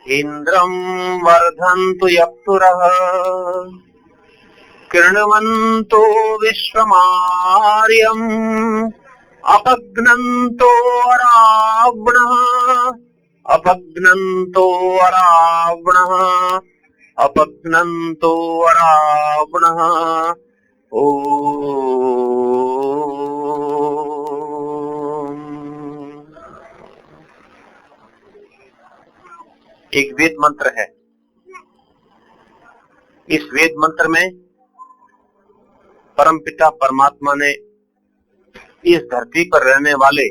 इंद्रं वर्धन्तु यप्तुरः कृण्वन्तो विश्वमार्यम् अपघ्नन्तो अरावणः अपघ्नन्तो अरावणः अपघ्नन्तो अरावणः। एक वेद मंत्र है। इस वेद मंत्र में परमपिता परमात्मा ने इस धरती पर रहने वाले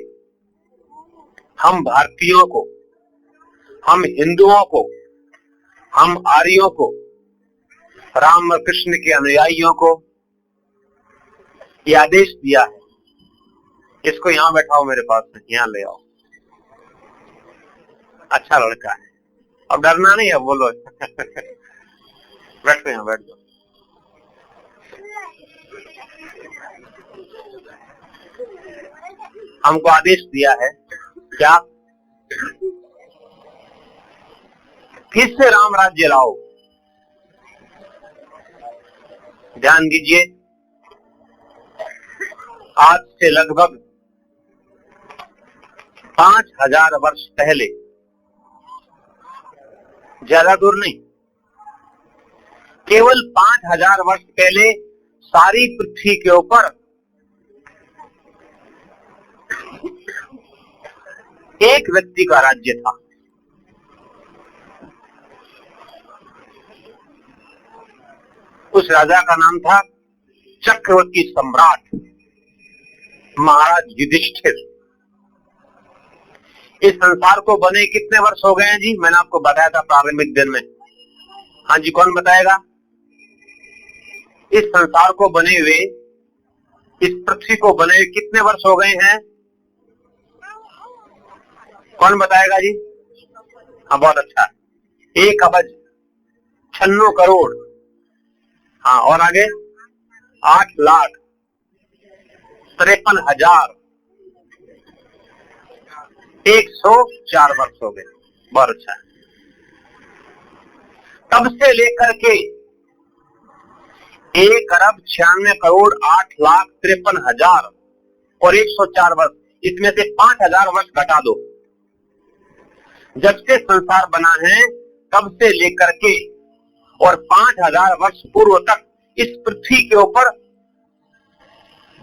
हम भारतीयों को, हम हिंदुओं को, हम आर्यों को, राम और कृष्ण के अनुयायियों को यह आदेश दिया है, इसको यहां बैठाओ, मेरे पास में यहां ले आओ। अच्छा लड़का है, अब डरना नहीं है, बोलो बैठो, यहां बैठ जाओ। हमको आदेश दिया है क्या? फिर से राम राज्य लाओ। ध्यान दीजिए, आज से लगभग 5000 वर्ष पहले, ज्यादा दूर नहीं, केवल 5000 वर्ष पहले सारी पृथ्वी के ऊपर एक व्यक्ति का राज्य था। उस राजा का नाम था चक्रवर्ती सम्राट महाराज युधिष्ठिर। इस संसार को बने कितने वर्ष हो गए हैं जी? मैंने आपको बताया था प्रारंभिक दिन में। हाँ जी, कौन बताएगा? इस संसार को बने हुए, इस पृथ्वी को बने हुए कितने वर्ष हो गए हैं? कौन बताएगा जी? हाँ, बहुत अच्छा। 1 अरब 96 करोड़। हाँ, और आगे 8,53,104 वर्ष हो गए। बहुत अच्छा। तब से लेकर के 1 अरब 96 करोड़ 8,53,104 और 104 वर्ष, इसमें से 5000 वर्ष घटा दो। जब से संसार बना है तब से लेकर के और 5000 वर्ष पूर्व तक इस पृथ्वी के ऊपर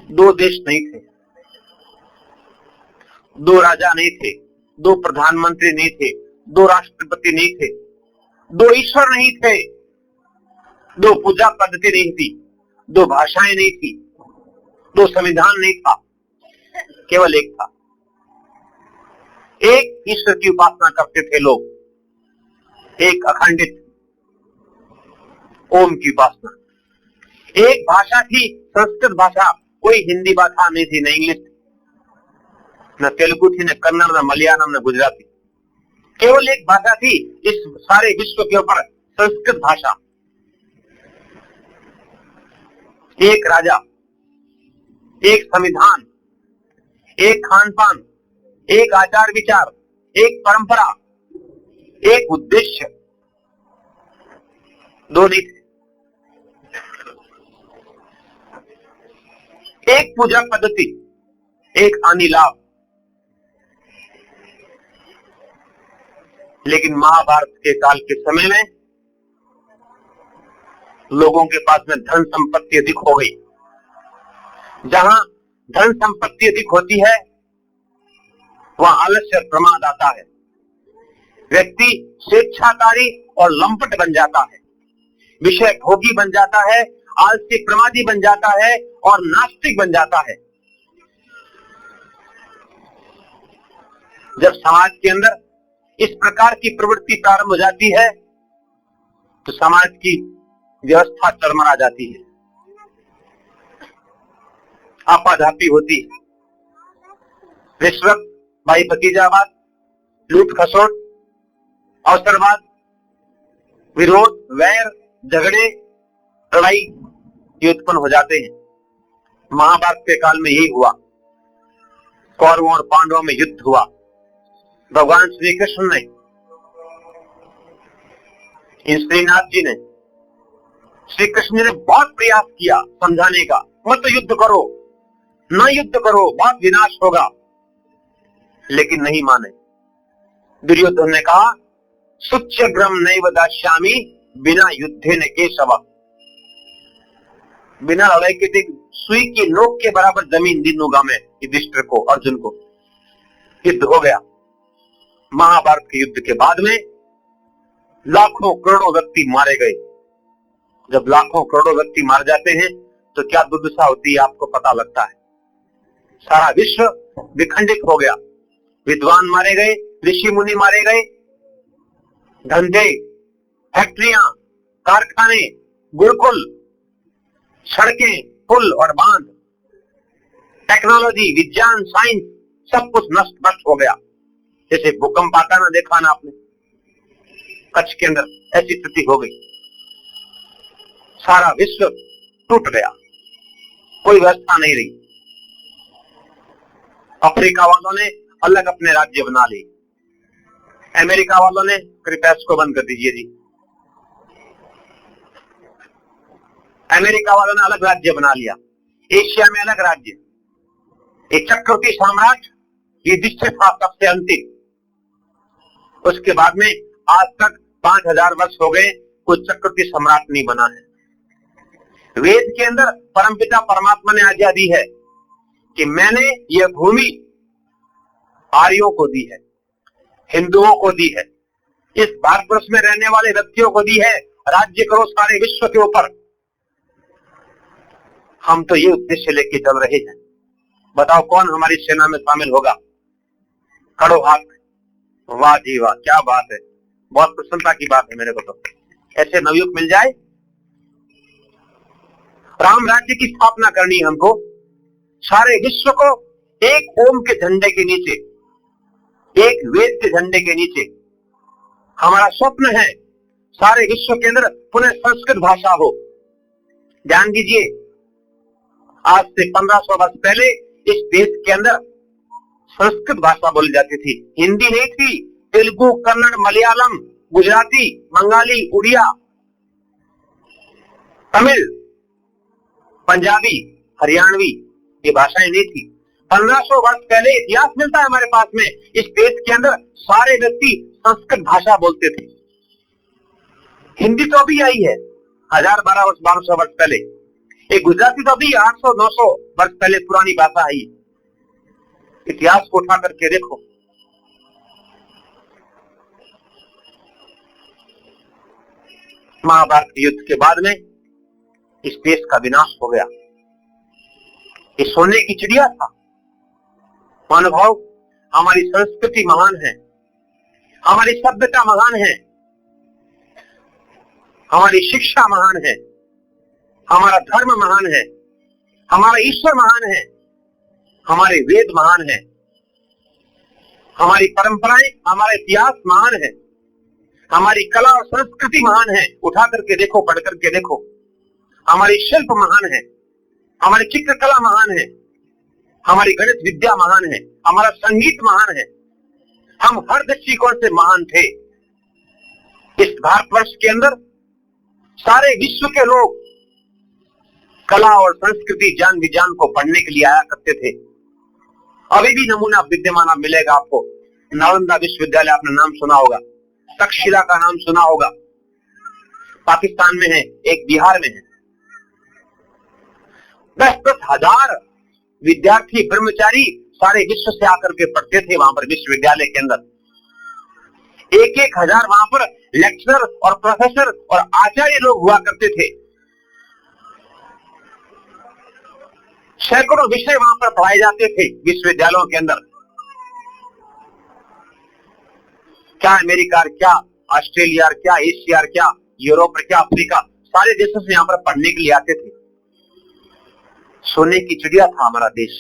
2 देश नहीं थे, 2 राजा नहीं थे, 2 प्रधानमंत्री नहीं थे, 2 राष्ट्रपति नहीं थे, 2 ईश्वर नहीं थे, 2 पूजा पद्धति नहीं थी, 2 भाषाएं नहीं थी, 2 संविधान नहीं था, केवल एक था। एक ईश्वर की उपासना करते थे लोग, एक अखंडित ओम की उपासना। एक भाषा थी, संस्कृत भाषा, कोई हिंदी भाषा नहीं थी, न इंग्लिश, न तेलुगु थी, न कन्नड़, न मलयालम, न गुजराती। केवल एक भाषा थी इस सारे विश्व के ऊपर, संस्कृत भाषा। एक राजा, एक संविधान, एक खान पान, एक आचार विचार, एक परंपरा, एक उद्देश्य, 2 नहीं थे। एक पूजा पद्धति, एक हानि लाभ। लेकिन महाभारत के काल के समय में लोगों के पास में धन संपत्ति अधिक हो गई। जहां धन संपत्ति अधिक होती है वहां आलस्य और प्रमाद आता है। व्यक्ति स्वेच्छाकारी और लंपट बन जाता है, विषय भोगी बन जाता है, आलसी प्रमादी बन जाता है और नास्तिक बन जाता है। जब समाज के अंदर इस प्रकार की प्रवृत्ति प्रारंभ हो जाती है तो समाज की व्यवस्था चरमरा जाती है, आपाधापी होती है। रिश्वत, भाई भतीजावाद, लूट खसोट, अवसरवाद, विरोध, वैर, झगड़े, लड़ाई ये उत्पन्न हो जाते हैं। महाभारत के काल में यही हुआ। कौरवों और पांडवों में युद्ध हुआ। भगवान श्री कृष्ण ने इन श्रीनाथ जी ने, श्री कृष्ण ने बहुत प्रयास किया समझाने का, मत युद्ध करो, न युद्ध करो, बहुत विनाश होगा, लेकिन नहीं माने। दुर्योधन ने कहा सुच्यग्रम नैव दास्यामि बिना युद्धे न केशव, बिना लड़ाई के देख सुई की नोक के बराबर जमीन नहीं दूंगा मैं युधिष्ठिर को, अर्जुन को। युद्ध हो गया। महाभारत के युद्ध के बाद में लाखों करोड़ों व्यक्ति मारे गए। जब लाखों करोड़ों व्यक्ति मार जाते हैं तो क्या दुर्दशा होती है आपको पता लगता है। सारा विश्व विखंडित हो गया, विद्वान मारे गए, ऋषि मुनि मारे गए, धंधे, फैक्ट्रियां, कारखाने, गुरुकुल, सड़कें, पुल और बांध, टेक्नोलॉजी, विज्ञान, साइंस, सब कुछ नष्ट नष्ट हो गया। जैसे भूकंप आता ना, देखा ना आपने, कच्छ के अंदर ऐसी स्थिति हो गई। सारा विश्व टूट गया, कोई व्यवस्था नहीं रही। अफ्रीका वालों ने अलग अपने राज्य बना लिए, अमेरिका वालों ने, कृपया इसको बंद कर दीजिए जी, अमेरिका वालों ने अलग राज्य बना लिया, एशिया में अलग राज्य। ये चक्रवर्ती साम्राज्य युधिष्ठिर था सबसे अंतिम। उसके बाद में आज तक 5000 वर्ष हो गए, कोई चक्रवर्ती सम्राट नहीं बना है। वेद के अंदर परमपिता परमात्मा ने आज्ञा दी है कि मैंने यह भूमि आर्यों को दी है, हिंदुओं को दी है, इस भारतवर्ष में रहने वाले व्यक्तियों को दी है, राज्य करो सारे विश्व के ऊपर। हम तो ये उद्देश्य लेके चल रहे हैं। बताओ कौन हमारी सेना में शामिल होगा? खड़ो हाथ। वाह जी वाह, क्या बात है, बहुत प्रसन्नता की बात है मेरे को तो। ऐसे नवयुवक मिल जाए। राम राज्य की स्थापना करनी है हमको, सारे विश्व को एक ओम के झंडे के नीचे, एक वेद के झंडे के नीचे। हमारा स्वप्न है सारे विश्व के अंदर पुनः संस्कृत भाषा हो। ध्यान दीजिए, आज से 1500 वर्ष पहले इस देश के अंदर संस्कृत भाषा बोली जाती थी, हिंदी नहीं थी। तेलुगु, कन्नड़, मलयालम, गुजराती, बंगाली, उड़िया, तमिल, पंजाबी, हरियाणवी, ये भाषाएं नहीं थी। 1500 वर्ष पहले इतिहास मिलता है हमारे पास में, इस देश के अंदर सारे व्यक्ति संस्कृत भाषा बोलते थे। हिंदी तो अभी आई है 1200 वर्ष पहले, एक गुजराती तो अभी 800-900 वर्ष पहले पुरानी भाषा आई। इतिहास को उठा करके देखो। महाभारत के युद्ध के बाद में इस देश का विनाश हो गया। ये सोने की चिड़िया था। महानुभाव, हमारी संस्कृति महान है, हमारी सभ्यता महान है, हमारी शिक्षा महान है, हमारा धर्म महान है, हमारा ईश्वर महान है, हमारे वेद महान है, हमारी परंपराएं, हमारा इतिहास महान है, हमारी कला और संस्कृति महान है। उठा करके देखो, पढ़ करके देखो। हमारी शिल्प महान है, हमारी चित्रकला महान है, हमारी गणित विद्या महान है, हमारा संगीत महान है। हम हर दृष्टिकोण से महान थे। इस भारतवर्ष के अंदर सारे विश्व के लोग कला और संस्कृति, ज्ञान विज्ञान को पढ़ने के लिए आया करते थे। अभी भी नमूना विद्यमान मिलेगा आपको। नालंदा विश्वविद्यालय आपने नाम सुना होगा, तक्षशिला का नाम सुना होगा, पाकिस्तान में है, एक बिहार में है। 10-10 हजार विद्यार्थी, ब्रह्मचारी सारे विश्व से आकर के पढ़ते थे वहां पर विश्वविद्यालय के अंदर। 1-1 हजार वहां पर लेक्चरर और प्रोफेसर और आचार्य लोग हुआ करते थे। सैकड़ों विषय वहां पर पढ़ाए जाते थे विश्वविद्यालयों के अंदर। क्या अमेरिका, क्या ऑस्ट्रेलिया, क्या एशिया, क्या यूरोप, क्या अफ्रीका, सारे देशों से यहां पर पढ़ने के लिए आते थे। सोने की चिड़िया था हमारा देश।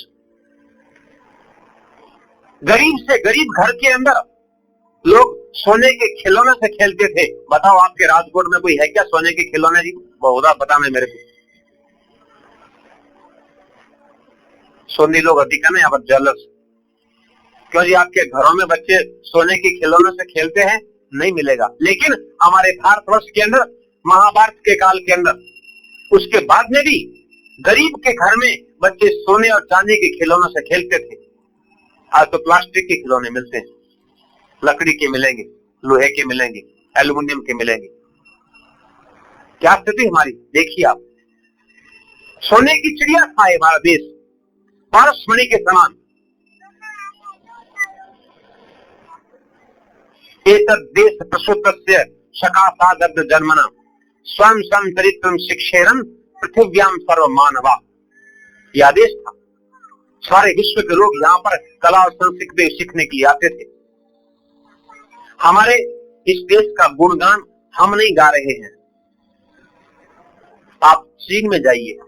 गरीब से गरीब घर के अंदर लोग सोने के खिलौने से खेलते थे। बताओ आपके राजकोट में कोई है क्या सोने के खिलौने जी? बहुत पता नहीं मेरे को। सोनी लोग अधिक है ना यहाँ पर, जेलस। क्यों जी, आपके घरों में बच्चे सोने के खिलौनों से खेलते हैं? नहीं मिलेगा। लेकिन हमारे भारतवर्ष के अंदर महाभारत के काल के अंदर उसके बाद में भी गरीब के घर में बच्चे सोने और चांदी के खिलौनों से खेलते थे। आज तो प्लास्टिक के खिलौने मिलते हैं, लकड़ी के मिलेंगे, लोहे के मिलेंगे, एल्युमिनियम के मिलेंगे। क्या स्थिति हमारी देखिए आप। सोने की चिड़िया था ये हमारा देश, पारसमणि के समान। एतद् देश प्रसूतस्य शकासादग्ध जन्मना स्वयं संचरित्रम शिक्षेरन पृथिव्याम सर्व मानवा। यह आदेश था। सारे विश्व के लोग यहाँ पर कला और संस्कृति सीखने के लिए आते थे। हमारे इस देश का गुणगान हम नहीं गा रहे हैं। आप चीन में जाइए,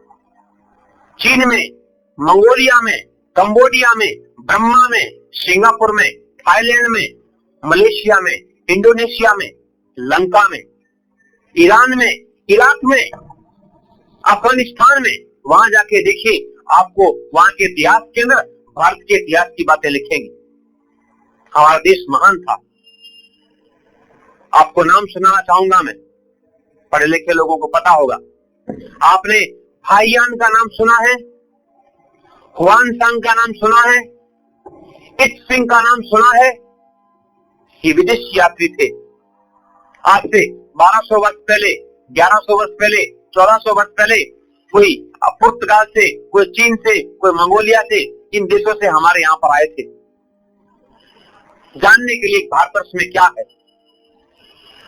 चीन में, मंगोलिया में, कंबोडिया में, ब्रह्मा में, सिंगापुर में, थाईलैंड में, मलेशिया में, इंडोनेशिया में, लंका में, ईरान में, इराक में, अफगानिस्तान में, वहां जाके देखिए, आपको वहां के इतिहास के अंदर भारत के इतिहास की बातें लिखेंगे। हमारा देश महान था। आपको नाम सुनाना चाहूंगा मैं, पढ़े लिखे लोगों को पता होगा। आपने हाइयान का नाम सुना है, हुआनसांग का नाम सुना है, इत सिंह का नाम सुना है। ये विदेशी यात्री थे। आज से 1200 वर्ष पहले, 1100 वर्ष पहले, 1400 वर्ष पहले कोई पुर्तगाल से, कोई चीन से, कोई मंगोलिया से, इन देशों से हमारे यहाँ पर आए थे जानने के लिए भारतवर्ष में क्या है,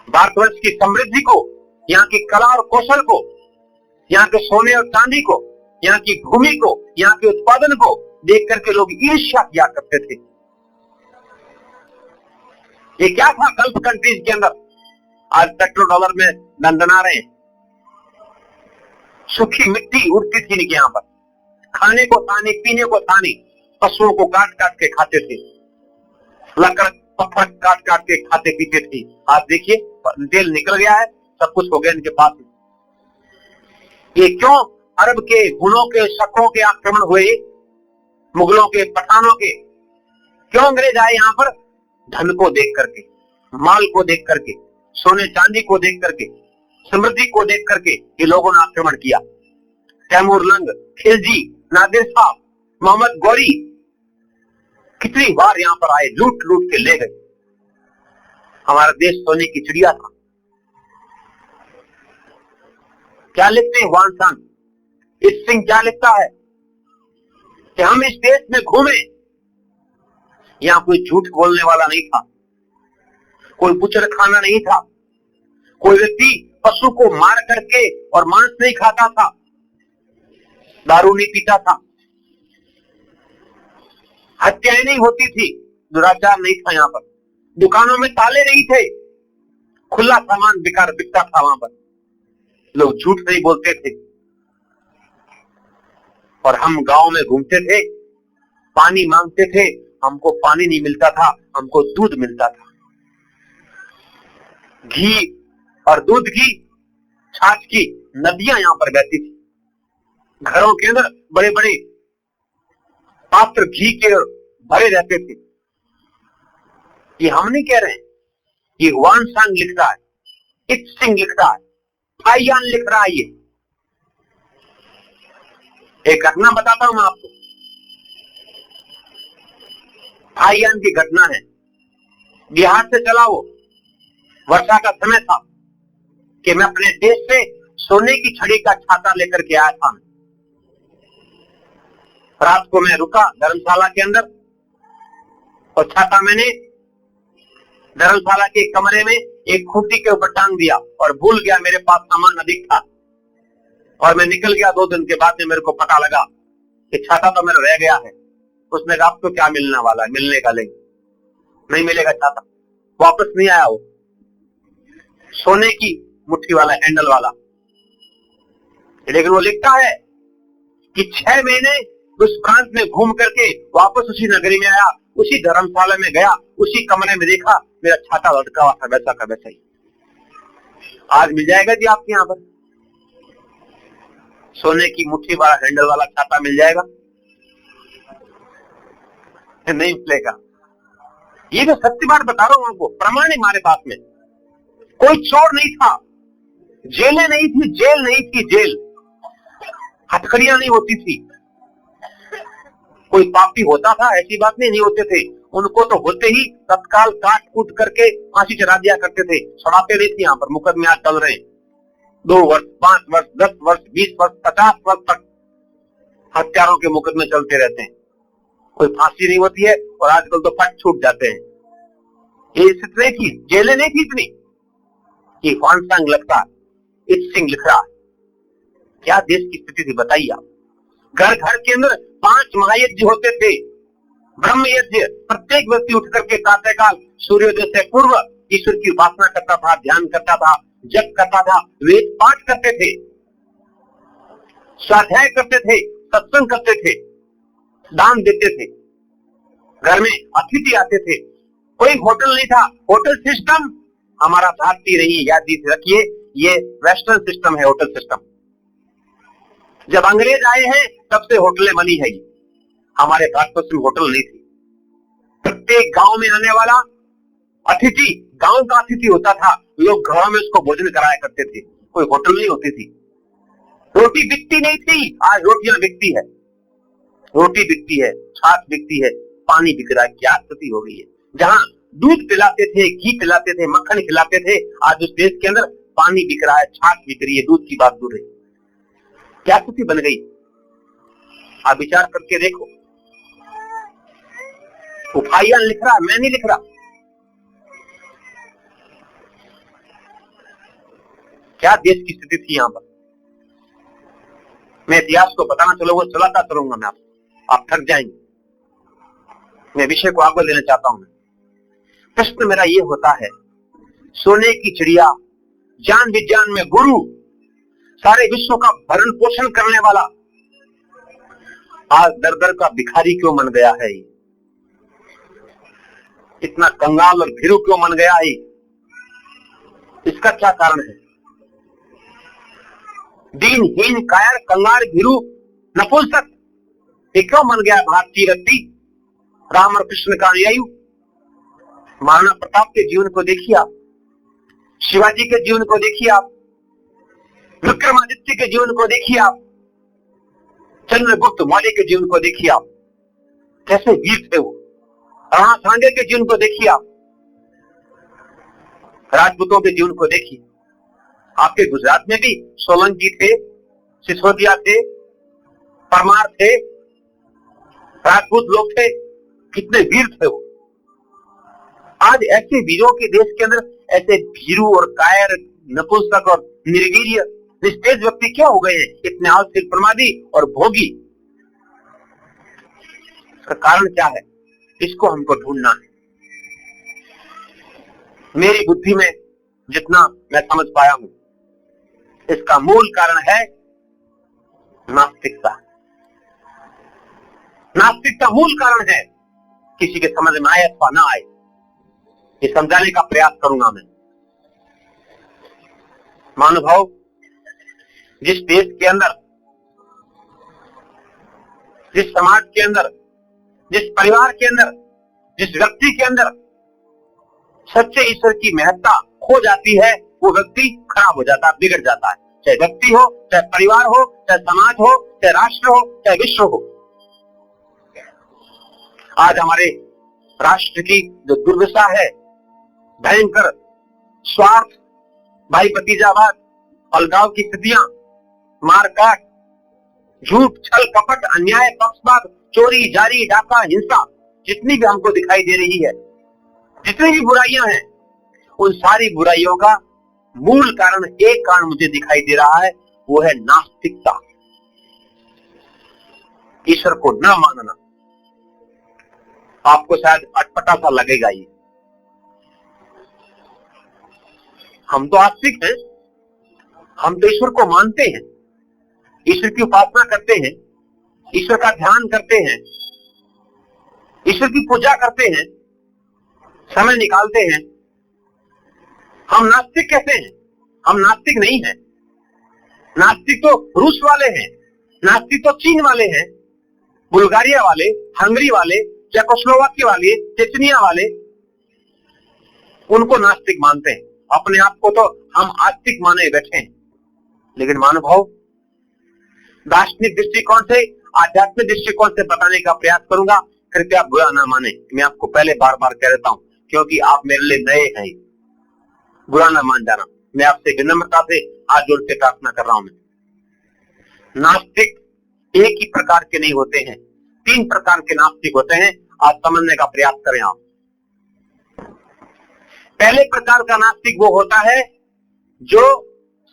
भारतवर्ष की समृद्धि को, यहाँ की कला और कौशल को, यहाँ के सोने और चांदी को, यहाँ की भूमि को, यहाँ के उत्पादन को देख करके लोग ईर्ष्या किया करते थे। ये क्या था गल्फ कंट्रीज के अंदर? आज पेट्रो डॉलर में दंदना रहे हैं। सूखी मिट्टी उड़ती थी इनके यहाँ पर, खाने को थानी, पीने को थानी, पशुओं को काट काट के खाते थे, लकड़ पत्थर काट काट के खाते पीते थे। आज देखिए तेल निकल गया है, सब कुछ हो गया इनके पास। ये क्यों? अरब के, हुनों के, शकों के आक्रमण हुए, मुगलों के, पठानों के। क्यों अंग्रेज आए यहाँ पर? धन को देख करके, माल को देख करके, सोने चांदी को देख करके, समृद्धि को देख करके ये लोगों ने आक्रमण किया। तैमूर लंग, खिलजी, नादिर शाह, मोहम्मद गौरी कितनी बार यहाँ पर आए, लूट लूट के ले गए। हमारा देश सोने की चिड़िया था। क्या लिखते हैं हुआनसांग, इस सिंह क्या लिखता है कि हम इस देश में घूमे, यहां कोई झूठ बोलने वाला नहीं था, कोई बुचड़ खाना नहीं था, कोई व्यक्ति पशु को मार करके और मांस नहीं खाता था, दारू नहीं पीता था, हत्याएं नहीं होती थी, दुराचार नहीं था। यहाँ पर दुकानों में ताले नहीं थे, खुला सामान बिकता था। वहां पर लोग झूठ नहीं बोलते थे। और हम गांव में घूमते थे, पानी मांगते थे, हमको पानी नहीं मिलता था, हमको दूध मिलता था। घी और दूध की, छाछ की नदियां यहां पर बहती थी। घरों के अंदर बड़े बड़े पात्र घी के भरे रहते थे। ये हम नहीं कह रहे हैं, ये हुआनसांग लिख रहा है, इत सिंह लिख रहा है, हाइयान लिख रहा है। ये एक घटना बताता हूं मैं आपको। हाइयान की घटना है, बिहार से चला वो, वर्षा का समय था कि मैं अपने देश से सोने की छड़ी का छाता लेकर के आया था। रात को मैं रुका धर्मशाला के अंदर और छाता मैंने धर्मशाला के कमरे में एक खूंटी के ऊपर टांग दिया और भूल गया, मेरे पास सामान अधिक था और मैं निकल गया। 2 दिन के बाद में मेरे को पता लगा कि छाता तो मेरा रह गया है। उसने कहा आपको क्या मिलने वाला है? मिलने का नहीं मिलेगा छाता। वापस नहीं आया वो, सोने की मुट्ठी वाला, हैंडल वाला। लेकिन वो लिखता है कि 6 महीने उस प्रांत में घूम करके वापस उसी नगरी में आया, उसी धर्मशाला में गया, उसी कमरे में देखा मेरा छाता लटका हुआ था, वैसा का वैसा ही। आज मिल जाएगा जी आपके यहाँ पर सोने की मुट्ठी वाला, हैंडल वाला छाता मिल जाएगा? नहीं मिलेगा। ये जो सत्य बात बता रहा हूं आपको, प्रमाण है हमारे पास में। कोई चोर नहीं था, जेलें नहीं थी, जेल नहीं थी, जेल हथकड़ियां नहीं होती थी। कोई पापी होता था ऐसी बात नहीं होते थे, उनको तो होते ही तत्काल काट कूट करके फांसी चढ़ा दिया करते थे। सड़ाते नहीं थे। यहाँ पर मुकदमे आज चल रहे हैं 2 वर्ष, 5 वर्ष, 10 वर्ष, 20 वर्ष, 50 वर्ष तक हत्यारों के मुकदमे चलते रहते हैं। कोई फांसी नहीं होती है और आजकल तो फट छूट जाते हैं। ये स्थिति थी, जेलें नहीं थी इतनी। ये ह्वानसांग लगता सिंह लिख रहा है। क्या देश की स्थिति थी बताइए आप। घर घर के अंदर 5 महायज्ञ होते थे, ब्रह्म यज्ञ। प्रत्येक व्यक्ति उठ करके प्रातःकाल सूर्योदय से पूर्व ईश्वर की उपासना करता था, ध्यान करता था, जप करता था, वेद पाठ करते थे, स्वाध्याय करते थे, सत्संग करते थे, दान देते थे। घर में अतिथि आते थे। कोई होटल नहीं था। होटल सिस्टम हमारा भारतीय नहीं, याद रखिए, ये वेस्टर्न सिस्टम है होटल सिस्टम। जब अंग्रेज आए हैं तब से होटलें बनी है। हमारे भारतवर्ष में होटल नहीं थी। प्रत्येक गांव में आने वाला अतिथि गांव का अतिथि होता था। लोग घरों में उसको भोजन कराया करते थे। कोई होटल नहीं होती थी। रोटी बिकती नहीं थी। आज रोटियां बिकती है, रोटी बिकती है, छाछ बिकती है, पानी बिक रहा है। क्या स्थिति हो गई है। जहां दूध पिलाते थे, घी पिलाते थे, मक्खन खिलाते थे, आज उस देश के अंदर पानी बिक रहा है, छाछ बिक रही है। दूध की बात दूर है। क्या स्थिति बन गई। आप विचार करके देखो। उफाइयान लिख रहा, मैं नहीं लिख रहा। क्या देश की स्थिति थी यहां पर। मैं इतिहास को बताना चलाता चलूंगा मैं आप थक जाएंगे। मैं विषय को आगे लेना चाहता हूं। प्रश्न मेरा ये होता है, सोने की चिड़िया, ज्ञान विज्ञान में गुरु, सारे विश्व का भरण पोषण करने वाला, आज दर दर का भिखारी क्यों बन गया है। इतना कंगाल और भीरू क्यों बन गया है। इसका क्या कारण है। दीनहीन, कायर, कंगाल, भीरू, नपुंसक, ये क्यों बन गया भारतीय व्यक्ति। राम और कृष्ण का अनुयायी। महाराणा प्रताप के जीवन को देखिए आप, शिवाजी के जीवन को देखिए आप, विक्रमादित्य के जीवन को देखिए आप, चंद्रगुप्त मौर्य के जीवन को देखिए आप, कैसे वीर थे वो। राणा सांगे के जीवन को देखिए आप, राजपूतों के जीवन को देखिए। आपके गुजरात में भी सोलंकी थे, सिसोदिया थे, परमार थे, राजपूत लोग थे, कितने वीर थे वो। आज ऐसे वीरों के देश के अंदर ऐसे भीरू और कायर, नपुंसक और निर्वीर्य, निस्तेज व्यक्ति क्या हो गए हैं। इतने आलसी, प्रमादी और भोगी। इसका कारण क्या है, इसको हमको ढूंढना है। मेरी बुद्धि में जितना मैं समझ पाया हूं, इसका मूल कारण है नास्तिकता। नास्तिकता मूल कारण है। किसी के समझ में आए अथवा ना आए, ये समझाने का प्रयास करूंगा मैं। महानुभाव, जिस देश के अंदर, जिस समाज के अंदर, जिस परिवार के अंदर, जिस व्यक्ति के अंदर सच्चे ईश्वर की महत्ता खो जाती है, वो व्यक्ति खराब हो जाता है, बिगड़ जाता है। चाहे व्यक्ति हो, चाहे परिवार हो, चाहे समाज हो, चाहे राष्ट्र हो, चाहे विश्व हो। आज हमारे राष्ट्र की जो दुर्दशा है, भयंकर स्वार्थ, भाई भतीजावाद, अलगाव की स्थितियां, मारकाट, झूठ, छल, कपट, अन्याय, पक्षपात, चोरी, जारी, डाका, हिंसा, जितनी भी हमको दिखाई दे रही है, जितनी भी बुराइयां हैं, उन सारी बुराइयों का मूल कारण, एक कारण मुझे दिखाई दे रहा है, वो है नास्तिकता। ईश्वर को न मानना। आपको शायद अटपटा सा लगेगा ये। हम तो आस्तिक हैं, हम तो ईश्वर को मानते हैं, ईश्वर की उपासना करते हैं, ईश्वर का ध्यान करते हैं, ईश्वर की पूजा करते हैं, समय निकालते हैं। हम नास्तिक कैसे हैं। हम नास्तिक नहीं हैं। नास्तिक तो रूस वाले हैं, नास्तिक तो चीन वाले हैं, बुल्गारिया वाले, हंगरी वाले, चेकोस्लोवाकिया वाले, चेचनिया वाले, उनको नास्तिक मानते हैं। अपने आप को तो हम आस्तिक माने बैठे हैं। लेकिन महानुभाव, दार्शनिक दृष्टिकोण से, आध्यात्मिक दृष्टिकोण से बताने का प्रयास करूंगा। कृपया बुरा ना माने, मैं आपको पहले बार बार कह देता हूं, क्योंकि आप मेरे लिए नए हैं। बुरा ना मान जाना, मैं आपसे विनम्रता से हाथ जोड़ के प्रार्थना कर रहा हूं। नास्तिक एक ही प्रकार के नहीं होते हैं, 3 प्रकार के नास्तिक होते हैं। आज समझने का प्रयास करें आप। पहले प्रकार का नास्तिक वो होता है जो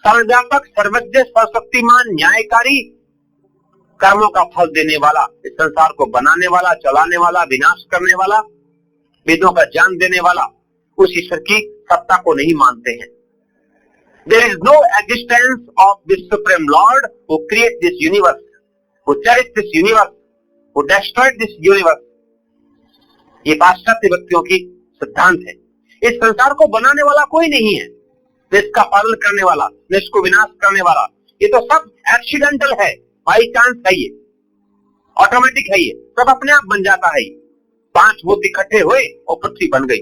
सर्वव्यापक, सर्वज्ञ, सर्वशक्तिमान, न्यायकारी, कर्मों का फल देने वाला, इस संसार को बनाने वाला, चलाने वाला, विनाश करने वाला, वेदों का ज्ञान देने वाला, उस ईश्वर की सत्ता को नहीं मानते हैं। There is no existence of this supreme Lord who creates this universe, who cherishes this universe, who destroyed this universe। ये पाश्चात्य व्यक्तियों की सिद्धांत है। इस संसार को बनाने वाला कोई नहीं है, न इसका पालन करने वाला, न इसको विनाश करने वाला। ये तो सब एक्सीडेंटल है, बाई चांस है, ये ऑटोमेटिक है, ये सब अपने आप बन जाता है। 5 भूत इकट्ठे हुए और पृथ्वी बन गई।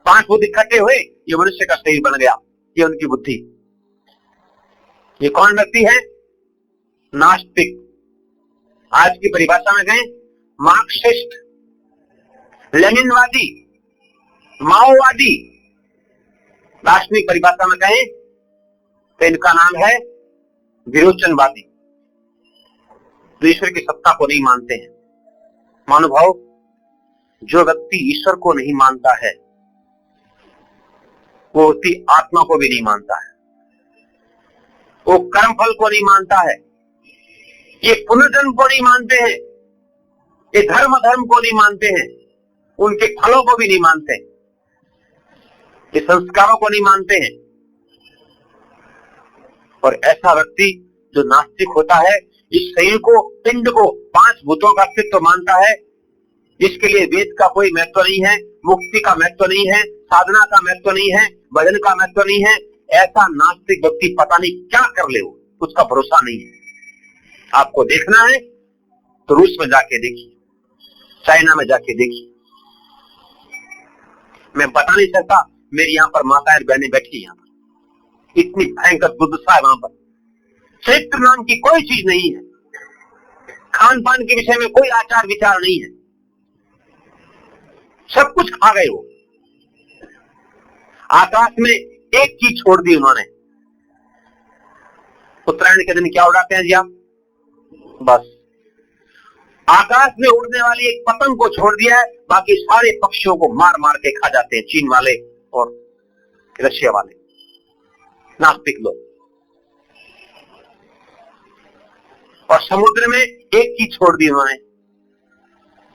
5 भूत इकट्ठे हुए, ये मनुष्य का शरीर बन गया। ये उनकी बुद्धि। ये कौन व्यक्ति है? नास्तिक। आज की परिभाषा में कहें मार्क्सिस्ट, लेनिनवादी, माओवादी। दार्शनिक परिभाषा में कहें तो इनका नाम है विरोचनवादी, जो ईश्वर की सत्ता को नहीं मानते हैं। महानुभाव, जो व्यक्ति ईश्वर को नहीं मानता है वो व्यक्ति आत्मा को भी नहीं मानता है, वो कर्म फल को नहीं मानता है, ये पुनर्जन्म को नहीं मानते हैं, ये धर्म को नहीं मानते हैं, उनके फलों को भी नहीं मानते, ये संस्कारों को नहीं मानते हैं। और ऐसा व्यक्ति जो नास्तिक होता है, इस शरीर को, पिंड को 5 भूतों का अस्तित्व मानता है, जिसके लिए वेद का कोई महत्व नहीं है, मुक्ति का महत्व नहीं है, साधना का महत्व नहीं है, भजन का महत्व नहीं है, ऐसा नास्तिक व्यक्ति पता नहीं क्या कर ले, उसका भरोसा नहीं है। आपको देखना है तो रूस में जाके देखिए, चाइना में जाके देखिए। मैं बता नहीं सकता, मेरी यहाँ पर माताएं बहनें बैठी, यहाँ पर इतनी भयंकर दुर्दशा है। वहां पर चरित्र नाम की कोई चीज नहीं है, खान पान के विषय में कोई आचार विचार नहीं है, सब कुछ खा गए वो। आकाश में एक चीज छोड़ दी उन्होंने। उत्तरायण के दिन क्या उड़ाते हैं जी आप? बस आकाश में उड़ने वाली एक पतंग को छोड़ दिया है, बाकी सारे पक्षियों को मार मार के खा जाते हैं चीन वाले और रशिया वाले नास्तिक लोग। और समुद्र में एक चीज छोड़ दी उन्होंने।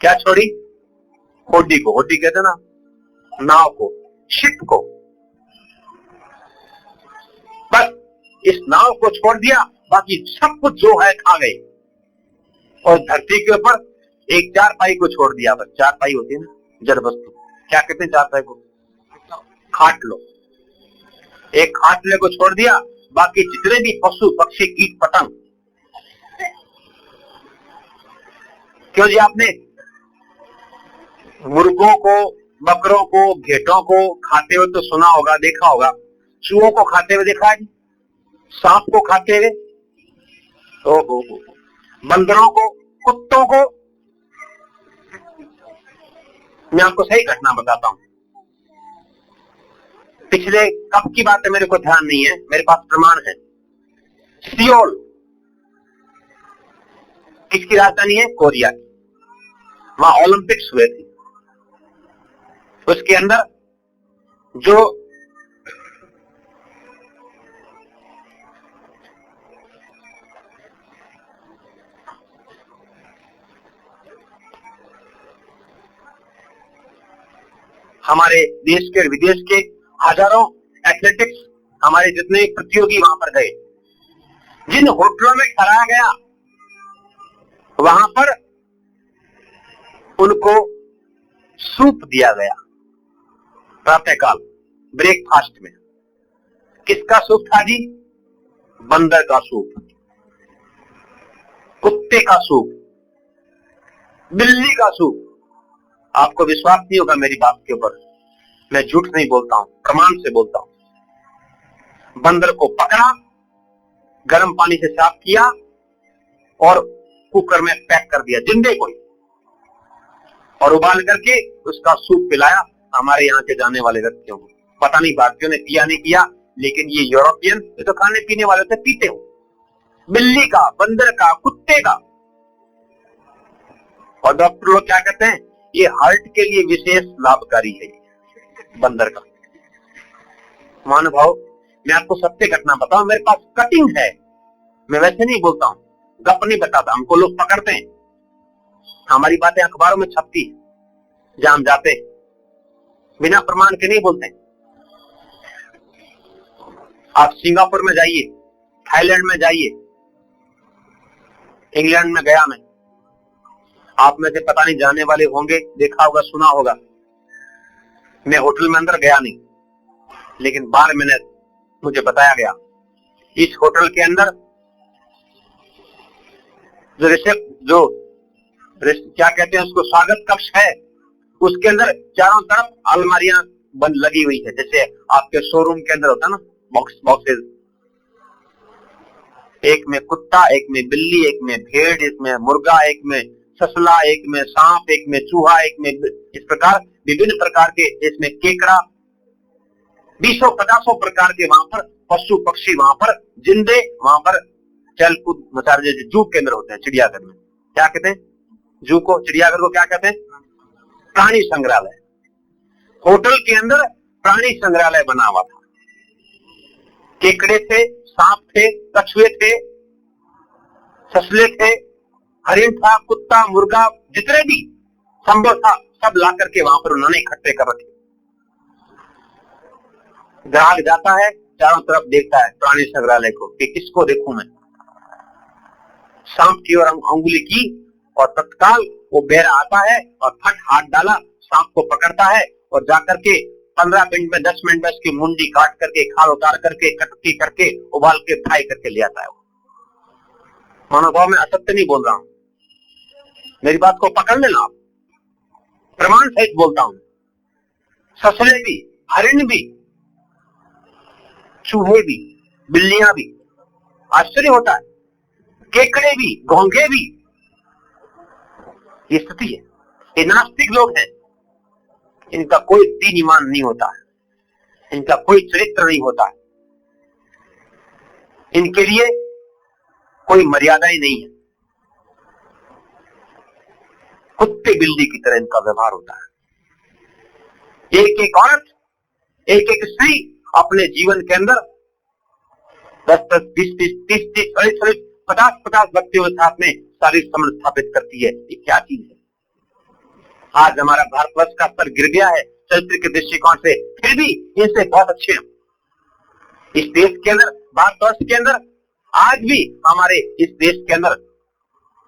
क्या छोड़ी? होडी को। होडी कहते ना, नाव को, शिप को। बस इस नाव को छोड़ दिया, बाकी सब कुछ जो है खा गए। और धरती के ऊपर एक 4 को छोड़ दिया। बस 4 होती है ना जड़ वस्तु, क्या कहते हैं 4 को? खाटलो। एक खाटले को छोड़ दिया, बाकी जितने भी पशु पक्षी कीट पतंग। क्यों जी? आपने मुर्गों को, बकरों को, घेटों को खाते हुए तो सुना होगा, देखा होगा। चूहों को खाते हुए देखा है, सांप को खाते हुए, बंदरों को, कुत्तों को। मैं आपको सही घटना बताता हूं। पिछले कब की बात है मेरे को ध्यान नहीं है, मेरे पास प्रमाण है। सियोल किसकी राजधानी है? कोरिया की। वहां ओलंपिक्स हुए थे। उसके अंदर जो हमारे देश के विदेश के हजारों एथलेटिक्स, हमारे जितने प्रतियोगी वहां पर गए। जिन होटलों में ठहराया गया, वहां पर उनको सूप दिया गया प्रातःकाल ब्रेकफास्ट में। किसका सूप था जी? बंदर का सूप, कुत्ते का सूप, बिल्ली का सूप। आपको विश्वास नहीं होगा मेरी बात के ऊपर, मैं झूठ नहीं बोलता हूं, प्रमाण से बोलता हूं। बंदर को पकड़ा, गर्म पानी से साफ किया और कुकर में पैक कर दिया जिंदे को, और उबाल करके उसका सूप पिलाया हमारे यहाँ के जाने वाले व्यक्तियों को। पता नहीं भारतीयों ने पिया नहीं पिया, लेकिन ये यूरोपियन ये तो खाने पीने वाले से पीते हो। बिल्ली का, बंदर का, कुत्ते का। और डॉक्टर लोग क्या कहते हैं, ये हार्ट के लिए विशेष लाभकारी है बंदर का। महानुभाव, मैं आपको सत्य घटना बताऊं, मेरे पास कटिंग है, मैं वैसे नहीं बोलता हूं, गप नहीं बताता। हमको लोग पकड़ते हैं, हमारी बातें अखबारों में छपती है, जहां हम जाते हैं बिना प्रमाण के नहीं बोलते। आप सिंगापुर में जाइए, थाईलैंड में जाइए, इंग्लैंड में गया मैं, आप में से पता नहीं जाने वाले होंगे, देखा होगा, सुना होगा। मैं होटल में अंदर गया नहीं, लेकिन बाहर मैंने मुझे बताया गया, इस होटल के अंदर जो क्या कहते हैं उसको, स्वागत कक्ष है, उसके अंदर चारों तरफ अलमारियां बंद लगी हुई है, जैसे आपके शोरूम के अंदर होता है ना, बॉक्सेस। एक में कुत्ता, एक में बिल्ली, एक में भेड़, एक में मुर्गा, एक में ससला, एक में सांप, एक में चूहा, एक में, इस प्रकार विभिन्न प्रकार के, इसमें केकड़ा, 20-50 प्रकार के वहां पर पशु पक्षी, वहां पर जिंदे, वहां पर चल कूद मचा रहे, जैसे जू के अंदर होते हैं, चिड़ियाघर में क्या कहते हैं, जू को, चिड़ियाघर को क्या कहते हैं, प्राणी संग्रहालय। होटल के अंदर प्राणी संग्रहालय बना हुआ था। केकड़े थे, सांप थे, कछुए थे, ससले थे, हरिण था, कुत्ता, मुर्गा, जितने भी संभव था सब ला करके वहां पर उन्होंने इकट्ठे कर रखे। ग्राहक जाता है, चारों तरफ देखता है प्राणी संग्रहालय को कि किसको देखूं मैं। सांप की ओर अंगुली की और तत्काल वो बेरा आता है और फट हाथ डाला, सांप को पकड़ता है और जाकर के 15 मिनट में, 10 मिनट में उसकी मुंडी काट करके, खाल उतार करके, कटकी करके, उबाल के फ्राई करके ले आता है। महानुभाव, मैं असत्य नहीं बोल रहा हूं, मेरी बात को पकड़ लेना आप, प्रमाण सहित बोलता हूं। ससले भी, हरिण भी, चूहे भी, बिल्लियां भी, आश्चर्य होता है, केकड़े भी, घोंघे भी, ये स्थिति है। ये नास्तिक लोग हैं, इनका कोई दीन ईमान नहीं होता है, इनका कोई चरित्र नहीं होता है, इनके लिए कोई मर्यादा ही नहीं है। कुत्ते बिल्ली की तरह इनका व्यवहार होता है। एक एक औरत, एक एक स्त्री अपने जीवन के अंदर 10-10, 20-20, 30-30, 40-40, 50-50 व्यक्तियों के साथ में शारीरिक संबंध स्थापित करती है। ये क्या चीज है? आज हमारा भारतवर्ष का स्तर गिर गया है चरित्र के दृष्टिकोण से, फिर भी इनसे बहुत अच्छे हैं। इस देश के अंदर, भारतवर्ष के अंदर, आज भी हमारे इस देश के अंदर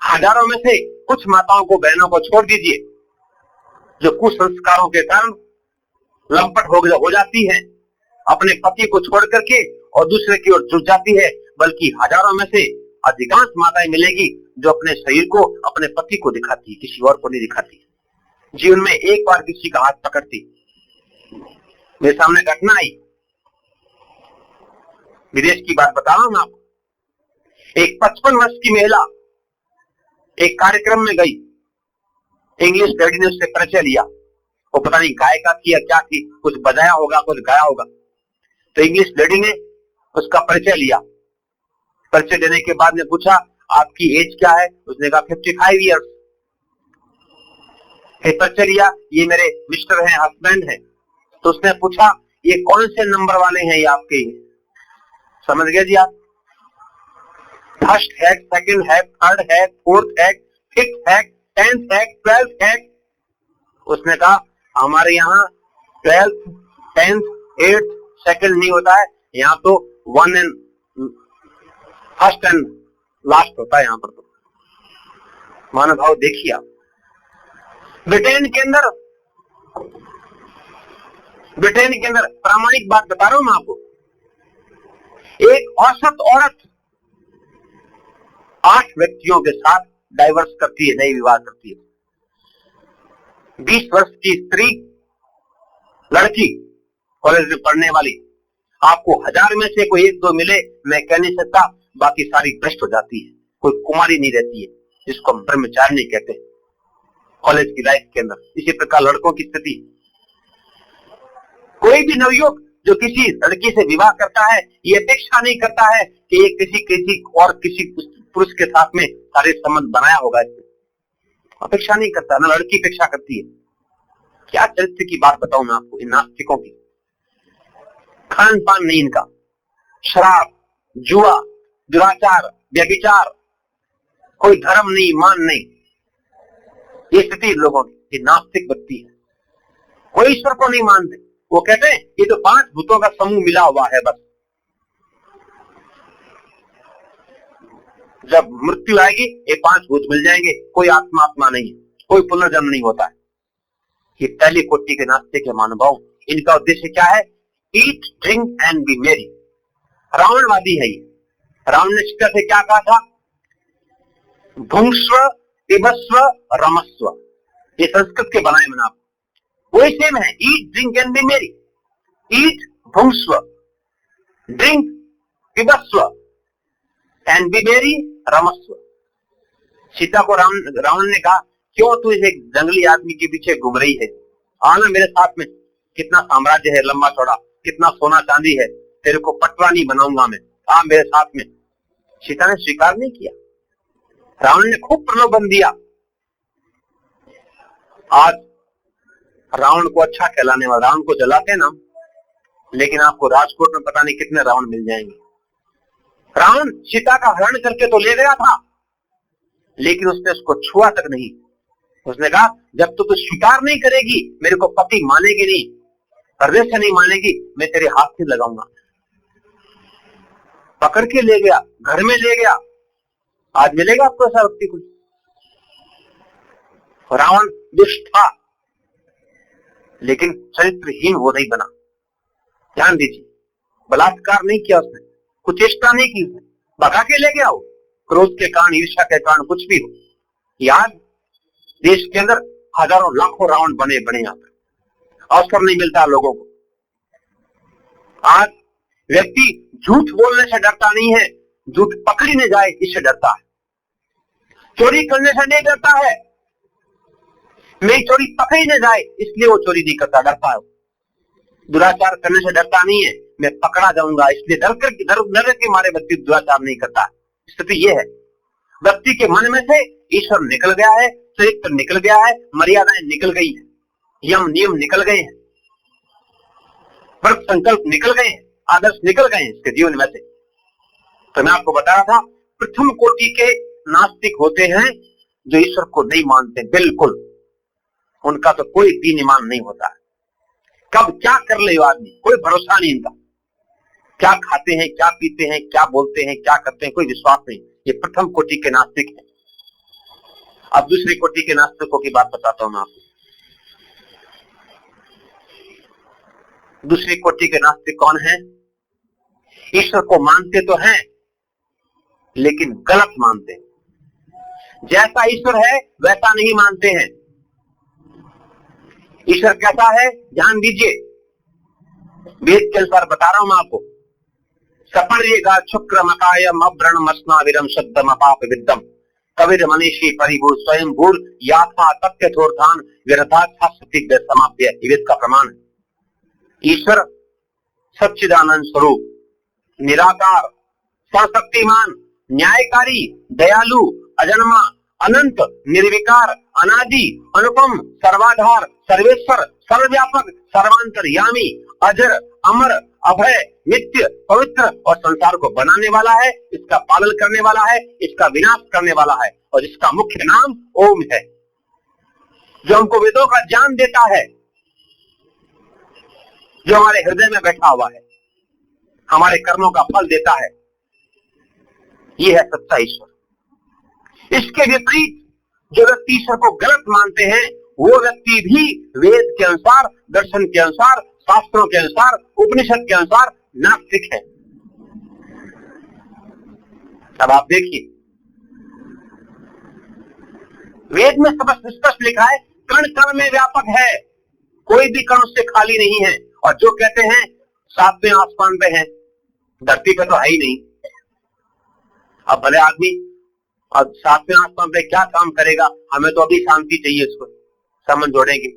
हजारों में से कुछ माताओं को, बहनों को छोड़ दीजिए, जो कुसंस्कारों के कारण लंपट हो जाती है, अपने पति को छोड़ करके और दूसरे की ओर जुट जाती है। बल्कि हजारों में से अधिकांश माताएं मिलेगी जो अपने शरीर को, अपने पति को दिखाती है, किसी और को नहीं दिखाती। जीवन में एक बार किसी का हाथ पकड़ती। मेरे सामने घटना आई, विदेश की बात बता रहा हूं मैं आपको। एक 55 वर्ष की महिला एक कार्यक्रम में गई, इंग्लिश लेडी ने उससे परिचय लिया। वो पता नहीं गायिका थी या क्या थी, कुछ बजाया होगा, कुछ गाया होगा। तो इंग्लिश लेडी ने उसका परिचय लिया। परिचय देने के बाद ने पूछा, आपकी एज क्या है? उसने कहा 55 ईयर्स। परिचय लिया, ये मेरे मिस्टर हैं, हस्बैंड हैं। तो उसने पूछा, ये कौन से नंबर वाले हैं ये आपके? समझ गए जी आप? फर्स्ट है, सेकंड है, थर्ड है, फोर्थ है, फिफ्थ है, 10th है, 12th है। उसने कहा, हमारे यहाँ 12th, 10th, 8th, सेकंड नहीं होता है, यहाँ तो 1 एंड फर्स्ट एंड लास्ट होता है यहाँ पर। तो महानुभाव देखिए आप, ब्रिटेन के अंदर प्रामाणिक बात बता रहा हूं मैं आपको, एक औसत औरत 8 व्यक्तियों के साथ डाइवर्स करती है, नई विवाह करती है। 20 वर्ष की स्त्री लड़की कॉलेज में पढ़ने वाली, आपको 1000 में से कोई 1-2 मिले, मैं कह नहीं सकता, बाकी सारी भ्रष्ट हो जाती है, कोई कुमारी नहीं रहती है, जिसको हम ब्रह्मचारिणी कहते हैं कॉलेज की लाइफ के अंदर। इसी प्रकार लड़कों की स्थिति, कोई भी नवयुवक जो किसी लड़की से विवाह करता है, ये अपेक्षा नहीं करता है कि ये किसी और किसी पुरुष के साथ में शारीरिक संबंध बनाया होगा, अपेक्षा नहीं करता, ना लड़की अपेक्षा करती है। क्या चरित्र की बात बताऊं मैं आपको इन नास्तिकों की। खान पान नहीं इनका, शराब, जुआ, दुराचार, व्यभिचार, कोई धर्म नहीं, मान नहीं, ये स्थिति लोगों की। नास्तिक व्यक्ति है, कोई ईश्वर को नहीं मानते। वो कहते हैं ये तो 5 भूतों का समूह मिला हुआ है बस, जब मृत्यु आएगी ये 5 भूत मिल जाएंगे, कोई आत्मा नहीं है, कोई पुनर्जन्म नहीं होता है। ये पहली कोटि के नास्तिक है महानुभाव। इनका उद्देश्य क्या है? ईट, ड्रिंक एंड बी मेरी। रावणवादी है ये। रावण ने सीता से क्या कहा था? भुंक्स्व, पिबस्व, रमस्व। ये संस्कृत के बनाए मैंने आपको, वही सेम है। ईट, ड्रिंक एंड बी मेरी। ईट, भुंक्स्व, ड्रिंक, पिबस्व एंड बी मेरी, रमस्व। सीता को रावण ने कहा, क्यों तू इस एक जंगली आदमी के पीछे घूम रही है? आना मेरे साथ में, कितना साम्राज्य है लंबा चौड़ा, कितना सोना चांदी है, तेरे को पटरानी बनाऊंगा मैं, आ मेरे साथ में। सीता ने स्वीकार नहीं किया। रावण ने खूब प्रलोभन दिया। आज रावण को अच्छा कहलाने वाला, रावण को जलाते ना, लेकिन आपको राजकोट में पता नहीं कितने रावण मिल जाएंगे। रावण सीता का हरण करके तो ले गया था, लेकिन उसने उसको छुआ तक नहीं। उसने कहा, जब तू तो स्वीकार नहीं करेगी, मेरे को पति मानेगी नहीं, हृदय से नहीं मानेगी, मैं तेरे हाथ से लगाऊंगा। पकड़ के ले गया, घर में ले गया। आज मिलेगा आपको ऐसा व्यक्ति कुछ? रावण दुष्ट था, लेकिन चरित्रहीन वो नहीं बना। ध्यान दीजिए, बलात्कार नहीं किया उसने, कुचेष्टा नहीं की उसने, भगा के ले गया। वो क्रोध के कारण, ईर्ष्या के कारण, कुछ भी हो। याद, देश के अंदर हजारों लाखों रावण बने यहाँ पर, अवसर नहीं मिलता लोगों को। आज व्यक्ति झूठ बोलने से डरता नहीं है, झूठ पकड़ी न जाए इससे डरता है। चोरी करने से नहीं डरता है, मेरी चोरी पकड़ी न जाए इसलिए वो चोरी नहीं करता, डरता है। दुराचार करने से डरता नहीं है, मैं पकड़ा जाऊंगा इसलिए डर के मारे व्यक्ति दुराचार नहीं करता। स्थिति ये है, व्यक्ति के मन में से ईश्वर निकल गया है, चरित्र निकल गया है, मर्यादाएं निकल गई है, यम नियम निकल गए हैं, व्रत संकल्प निकल गए हैं, आदर्श निकल गए हैं इसके जीवन में से। तो मैं आपको बता रहा था, प्रथम कोटि के नास्तिक होते हैं जो ईश्वर को नहीं मानते, बिल्कुल उनका तो कोई दीन ईमान नहीं होता है। कब क्या कर ले आदमी, कोई भरोसा नहीं इनका। क्या खाते हैं, क्या पीते हैं, क्या बोलते हैं, क्या करते हैं, कोई विश्वास नहीं। ये प्रथम कोटि के नास्तिक हैं। अब दूसरी कोटि के नास्तिकों की बात बताता हूं मैं आपको। दूसरी कोटि के नास्तिक कौन है? ईश्वर को मानते तो हैं, लेकिन गलत मानते हैं। जैसा ईश्वर है वैसा नहीं मानते हैं। ईश्वर कैसा है ध्यान दीजिए, वेद के अनुसार बता रहा हूं मैं आपको। सपर्येगा शुक्र मकायम अव्रण मस्ना विरम शब्दम अपाप विद्दम कविर मनीषी परिभूर स्वयं भूर याथा तथ्य थोर्थान विरथा शास्त्रिक समाप्य। वेद का प्रमाण है। ईश्वर सच्चिदानंद स्वरूप, निराकार, सर्वशक्तिमान, न्यायकारी, दयालु, अजन्मा, अनंत, निर्विकार, अनादि, अनुपम, सर्वाधार, सर्वेश्वर, सर्वव्यापक, सर्वांतर्यामी, अजर, अमर, अभय, नित्य, पवित्र और संसार को बनाने वाला है, इसका पालन करने वाला है, इसका विनाश करने वाला है, और इसका मुख्य नाम ओम है, जो हमको वेदों का ज्ञान देता है, जो हमारे हृदय में बैठा हुआ है, हमारे कर्मों का फल देता है। यह है सच्चा ईश्वर। इसके विपरीत जो व्यक्ति ईश्वर को गलत मानते हैं, वो व्यक्ति भी वेद के अनुसार, दर्शन के अनुसार, शास्त्रों के अनुसार, उपनिषद के अनुसार नास्तिक है। अब आप देखिए, वेद में स्पष्ट लिखा है, कण कण में व्यापक है। कोई भी कण उससे खाली नहीं है। और जो कहते हैं सातवें आसमान पे है, धरती पे तो है ही नहीं। अब भले आदमी अब सातवें आसमान पे क्या काम करेगा, हमें तो अभी शांति चाहिए। इसको समझ जोड़ेंगे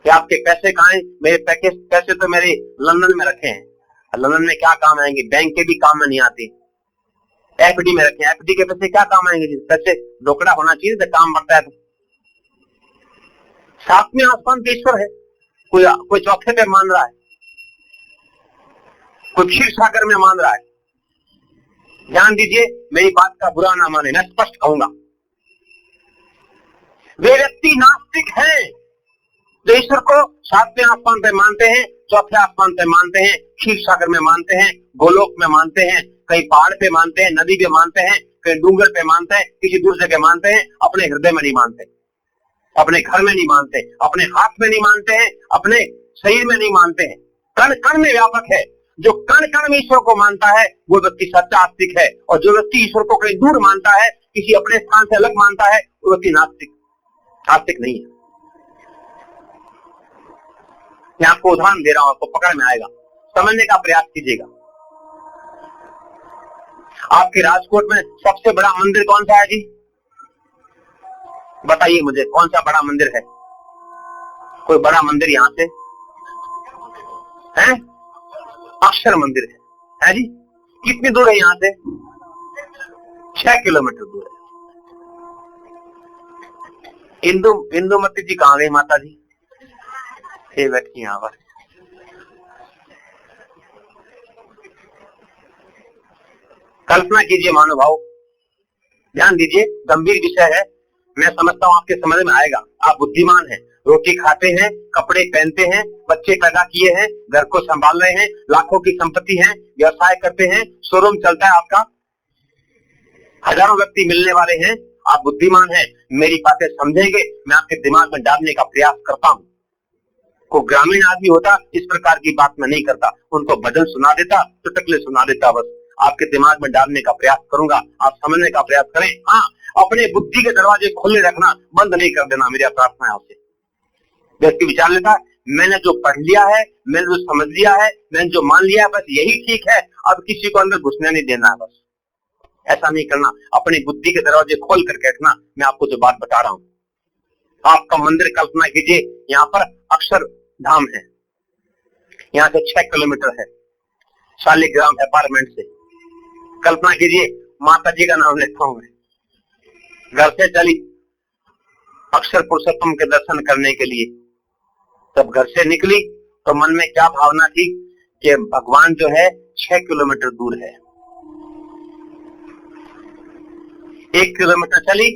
कि आपके पैसे कहाँ हैं? मेरे पैसे तो मेरे लंदन में रखे हैं। लंदन में क्या काम आएंगे? बैंक के भी काम में नहीं आते। एफडी में रखे हैं, एफडी के पैसे क्या काम आएंगे? पैसे रोकड़ा होना चाहिए तो काम बढ़ता है। तो सातवें आसमान पे ईश्वर है, कोई चौथे पे मान रहा है, कोई क्षीर सागर में मान रहा है। ध्यान दीजिए, मेरी बात का बुरा ना माने, मैं स्पष्ट कहूंगा। वे व्यक्ति नास्तिक हैं जो ईश्वर को सातवें आसमान पे मानते हैं, चौथे आसमान पे मानते हैं, क्षीर सागर में मानते हैं, गोलोक में मानते हैं, कहीं पहाड़ पे मानते हैं, नदी पे मानते हैं, कहीं डूंगर पे मानते हैं, किसी दूर जगह मानते हैं, अपने हृदय में नहीं मानते, अपने घर में नहीं मानते, अपने हाथ में नहीं मानते हैं, अपने शरीर में नहीं मानते हैं। कण कण में व्यापक है। जो कण कण में ईश्वर को मानता है वो व्यक्ति सच्चा आस्तिक है, और जो व्यक्ति ईश्वर को कहीं दूर मानता है, किसी अपने स्थान से अलग मानता है, वो व्यक्ति नास्तिक आस्तिक नहीं है। मैं आपको उदाहरण दे रहा हूं, आपको पकड़ में आएगा, समझने का प्रयास कीजिएगा। आपके राजकोट में सबसे बड़ा मंदिर कौन सा है जी? बताइए मुझे, कौन सा बड़ा मंदिर है? कोई बड़ा मंदिर यहां से है? अक्षर मंदिर है जी। कितनी दूर है यहां से? 6 किलोमीटर दूर है। इंदुमती जी कहां गई माता जी? ये बैठी यहां पर। कल्पना कीजिए महानुभाव, ध्यान दीजिए, गंभीर विषय है। मैं समझता हूं आपके समझ में आएगा। आप बुद्धिमान हैं, रोटी खाते हैं, कपड़े पहनते हैं, बच्चे पैदा किए हैं, घर को संभाल रहे हैं, लाखों की संपत्ति है, व्यवसाय करते हैं, शोरूम चलता है आपका, हजारों व्यक्ति मिलने वाले हैं। आप बुद्धिमान हैं, मेरी बातें समझेंगे, मैं आपके दिमाग में डालने का प्रयास करता हूं। को ग्रामीण आदमी होता इस प्रकार की बात मैं नहीं करता, उनको भजन सुना देता, चुटकुले सुना देता, बस आपके दिमाग में डालने का प्रयास करूंगा, आप समझने का प्रयास करें। हाँ, अपने बुद्धि के दरवाजे खुले रखना, बंद नहीं कर देना, मेरी प्रार्थना है आपसे। व्यक्ति विचार लेता, मैंने जो पढ़ लिया है, मैंने जो समझ लिया है, मैंने जो मान लिया है, बस यही ठीक है, अब किसी को अंदर घुसने नहीं देना है। बस ऐसा नहीं करना, अपनी बुद्धि के दरवाजे खोल करके रखना। मैं आपको जो बात बता रहा हूं, आपका मंदिर कल्पना कीजिए, यहाँ पर अक्षर धाम है, यहाँ से 6 किलोमीटर है, शालिग्राम अपार्टमेंट से। कल्पना कीजिए, माता जी का नाम लेता हूं मैं, घर से चली अक्षर पुरुषोत्तम के दर्शन करने के लिए। जब घर से निकली तो मन में क्या भावना थी कि भगवान जो है 6 किलोमीटर दूर है। 1 किलोमीटर चली,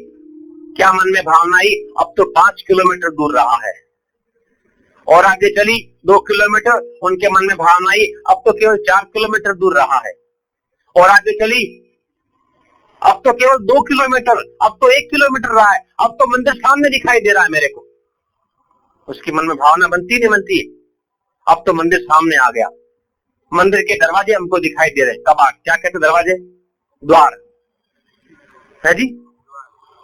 क्या मन में भावना आई? अब तो 5 किलोमीटर दूर रहा है। और आगे चली 2 किलोमीटर, उनके मन में भावना आई, अब तो केवल 4 किलोमीटर दूर रहा है। और आगे चली, अब तो केवल 2 किलोमीटर, अब तो 1 किलोमीटर रहा है, अब तो मंदिर सामने दिखाई दे रहा है मेरे को। उसकी मन में भावना बनती नहीं बनती? अब तो मंदिर सामने आ गया, मंदिर के दरवाजे हमको दिखाई दे रहे, कबाड़, क्या कहते दरवाजे? द्वार है जी,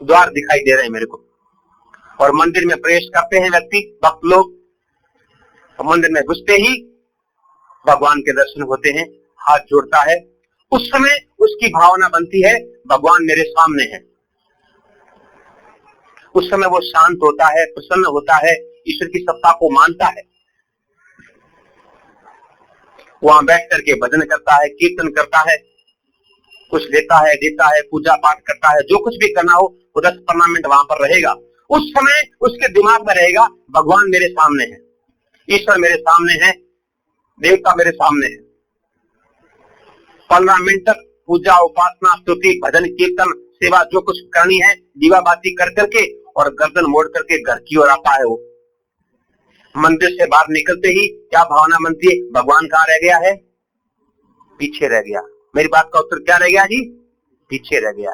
द्वार दिखाई दे रहे हैं मेरे को। और मंदिर में प्रवेश करते हैं व्यक्ति, भक्त लोग, और मंदिर में घुसते ही भगवान के दर्शन होते हैं, हाथ जोड़ता है। उस समय उसकी भावना बनती है, भगवान मेरे सामने है। उस समय वो शांत होता है, प्रसन्न होता है, ईश्वर की सत्ता को मानता है। वहां बैठ करके भजन करता है, कीर्तन करता है, कुछ लेता है, देता है, पूजा पाठ करता है, जो कुछ भी करना हो वो 10-15 मिनट वहां पर रहेगा। उस समय उसके दिमाग में रहेगा, भगवान मेरे सामने है, ईश्वर मेरे सामने है, देवता मेरे सामने है। 15 मिनट तक पूजा, उपासना, स्तुति, भजन, कीर्तन, सेवा जो कुछ करनी है, दीवा बाती कर करके और गर्दन मोड़ करके घर की ओर आता है। वो मंदिर से बाहर निकलते ही क्या भावना बनती है? भगवान कहाँ रह गया है? पीछे रह गया। मेरी बात का उत्तर क्या रह गया जी? पीछे रह गया।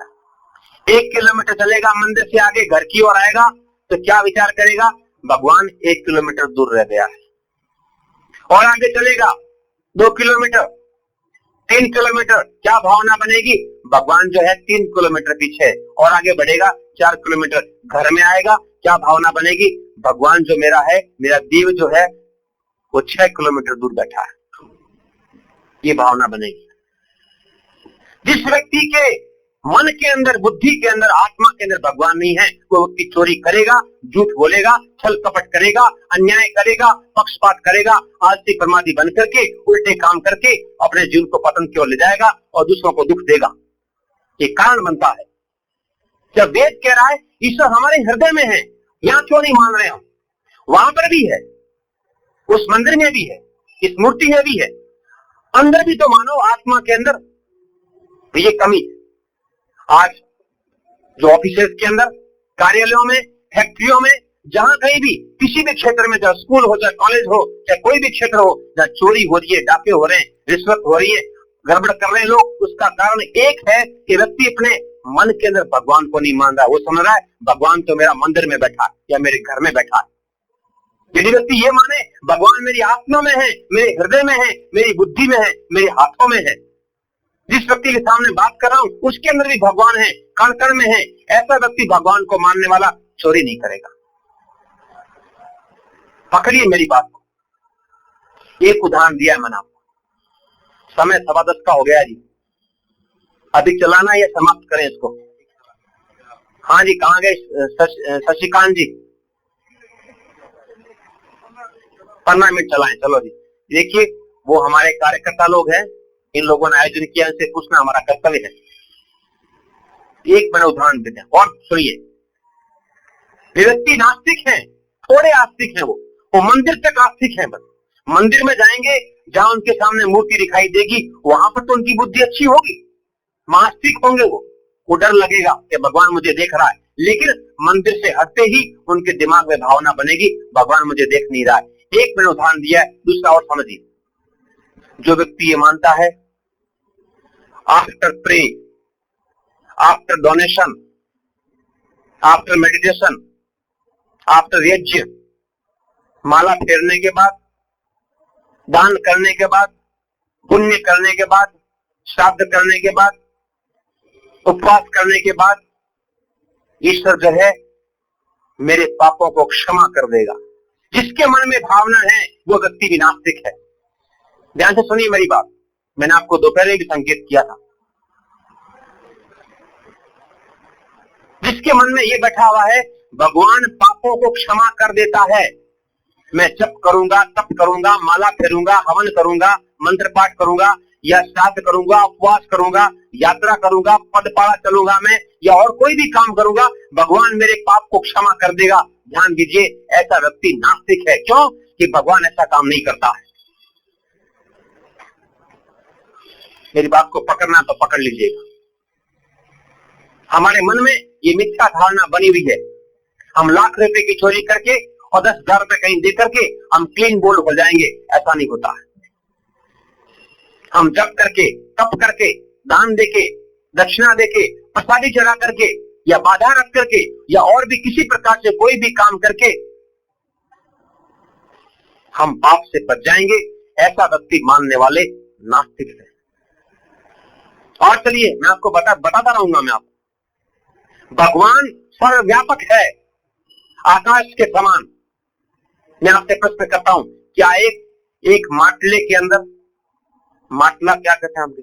1 किलोमीटर चलेगा, मंदिर से आगे घर की ओर आएगा तो क्या विचार करेगा? भगवान 1 किलोमीटर दूर रह गया है। और आगे चलेगा 2 किलोमीटर, 3 किलोमीटर, क्या भावना बनेगी? भगवान जो है 3 किलोमीटर पीछे। और आगे बढ़ेगा 4 किलोमीटर, घर में आएगा, क्या भावना बनेगी? भगवान जो मेरा है, मेरा देव जो है वो 6 किलोमीटर दूर बैठा है, ये भावना बनेगी। जिस व्यक्ति के मन के अंदर, बुद्धि के अंदर, आत्मा के अंदर भगवान नहीं है, वो व्यक्ति चोरी करेगा, झूठ बोलेगा, छल कपट करेगा, अन्याय करेगा, पक्षपात करेगा, आलसी प्रमादी बन करके उल्टे काम करके अपने जीवन को पतन की ओर ले जाएगा और दूसरों को दुख देगा। ये कारण बनता है। जब वेद कह रहा है ईश्वर हमारे हृदय में है, यहां क्यों नहीं मान रहे हो? वहां पर भी है, उस मंदिर में भी है, इस मूर्ति में भी है, अंदर भी तो मानो आत्मा के अंदर ये कमी है। आज जो ऑफिसेस के अंदर, कार्यालयों में, फैक्ट्रियों में, जहां कहीं भी, किसी भी क्षेत्र में, चाहे स्कूल हो, चाहे कॉलेज हो, चाहे कोई भी क्षेत्र हो, जहां चोरी हो रही है, डाके हो रहे हैं, रिश्वत हो रही है, गड़बड़ कर रहे हैं लोग, उसका कारण एक है कि व्यक्ति अपने मन के अंदर भगवान को नहीं मान रहा। वो समझ रहा है भगवान तो मेरा मंदिर में बैठा है या मेरे घर में बैठा है। यदि व्यक्ति ये माने भगवान मेरी आत्मा में है, मेरे हृदय में है, मेरी बुद्धि में है, मेरे हाथों में है, जिस व्यक्ति के सामने बात कर रहा हूं उसके अंदर भी भगवान है, कण कण में है, ऐसा व्यक्ति भगवान को मानने वाला चोरी नहीं करेगा। पकड़िए मेरी बात को। एक उदाहरण दिया है मैंने आपको। समय 10:15 का हो गया जी, अधिक चलाना या समाप्त करें इसको? हाँ जी, कहाँ गए शशिकांत जी? 15 मिनट चलाएं, चलो जी। देखिए, वो हमारे कार्यकर्ता लोग हैं, इन लोगों ने आयोजन किया, इनसे पूछना हमारा कर्तव्य है। एक मैंने उदाहरण देते हैं और सुनिए। व्यक्ति नास्तिक हैं, थोड़े आस्तिक हैं, वो मंदिर तक आस्तिक हैं, बस मंदिर में जाएंगे, जहां उनके सामने मूर्ति दिखाई देगी वहां पर तो उनकी बुद्धि अच्छी होगी, आस्तिक होंगे, वो डर लगेगा कि भगवान मुझे देख रहा है, लेकिन मंदिर से हटते ही उनके दिमाग में भावना बनेगी भगवान मुझे देख नहीं रहा है। एक मैंने उदाहरण दिया है, दूसरा और समझिए। जो व्यक्ति ये मानता है after pray, after donation, after meditation, after यज्ञ, माला फेरने के बाद, दान करने के बाद, पुण्य करने के बाद, श्राद्ध करने के बाद, उपवास करने के बाद ईश्वर जो है मेरे पापों को क्षमा कर देगा, जिसके मन में भावना है वो व्यक्ति भी नास्तिक है। ध्यान से सुनिए मेरी बात, मैंने आपको दोपहर भी संकेत किया था। जिसके मन में ये बैठा हुआ है भगवान पापों को क्षमा कर देता है, मैं जप करूंगा, तप करूंगा, माला फेरूंगा, हवन करूंगा, मंत्र पाठ करूंगा, या श्राद्ध करूंगा, उपवास करूंगा, यात्रा करूंगा, पदपाड़ा चलूंगा मैं, या और कोई भी काम करूंगा, भगवान मेरे पाप को क्षमा कर देगा। ध्यान दीजिए, ऐसा व्यक्ति नास्तिक है। क्यों? कि भगवान ऐसा काम नहीं करता है। मेरी बात को पकड़ना तो पकड़ लीजिएगा। हमारे मन में ये मिथ्या धारणा बनी हुई है, हम लाख रुपए की चोरी करके और 10,000 रुपए कहीं दे करके हम क्लीन बोल्ड हो जाएंगे, ऐसा नहीं होता है। हम जप करके, तप करके, दान देके, दक्षिणा देके, प्रसादी चढ़ा करके, या बाधा रख करके, या और भी किसी प्रकार से कोई भी काम करके हम पाप से बच जाएंगे, ऐसा व्यक्ति मानने वाले नास्तिक है। और चलिए मैं आपको बताता रहूंगा। मैं आपको, भगवान सर्वव्यापक है, आकाश के समान। मैं आपसे प्रश्न करता हूं, क्या एक माटले के अंदर, माटला क्या कहते हैं आपके?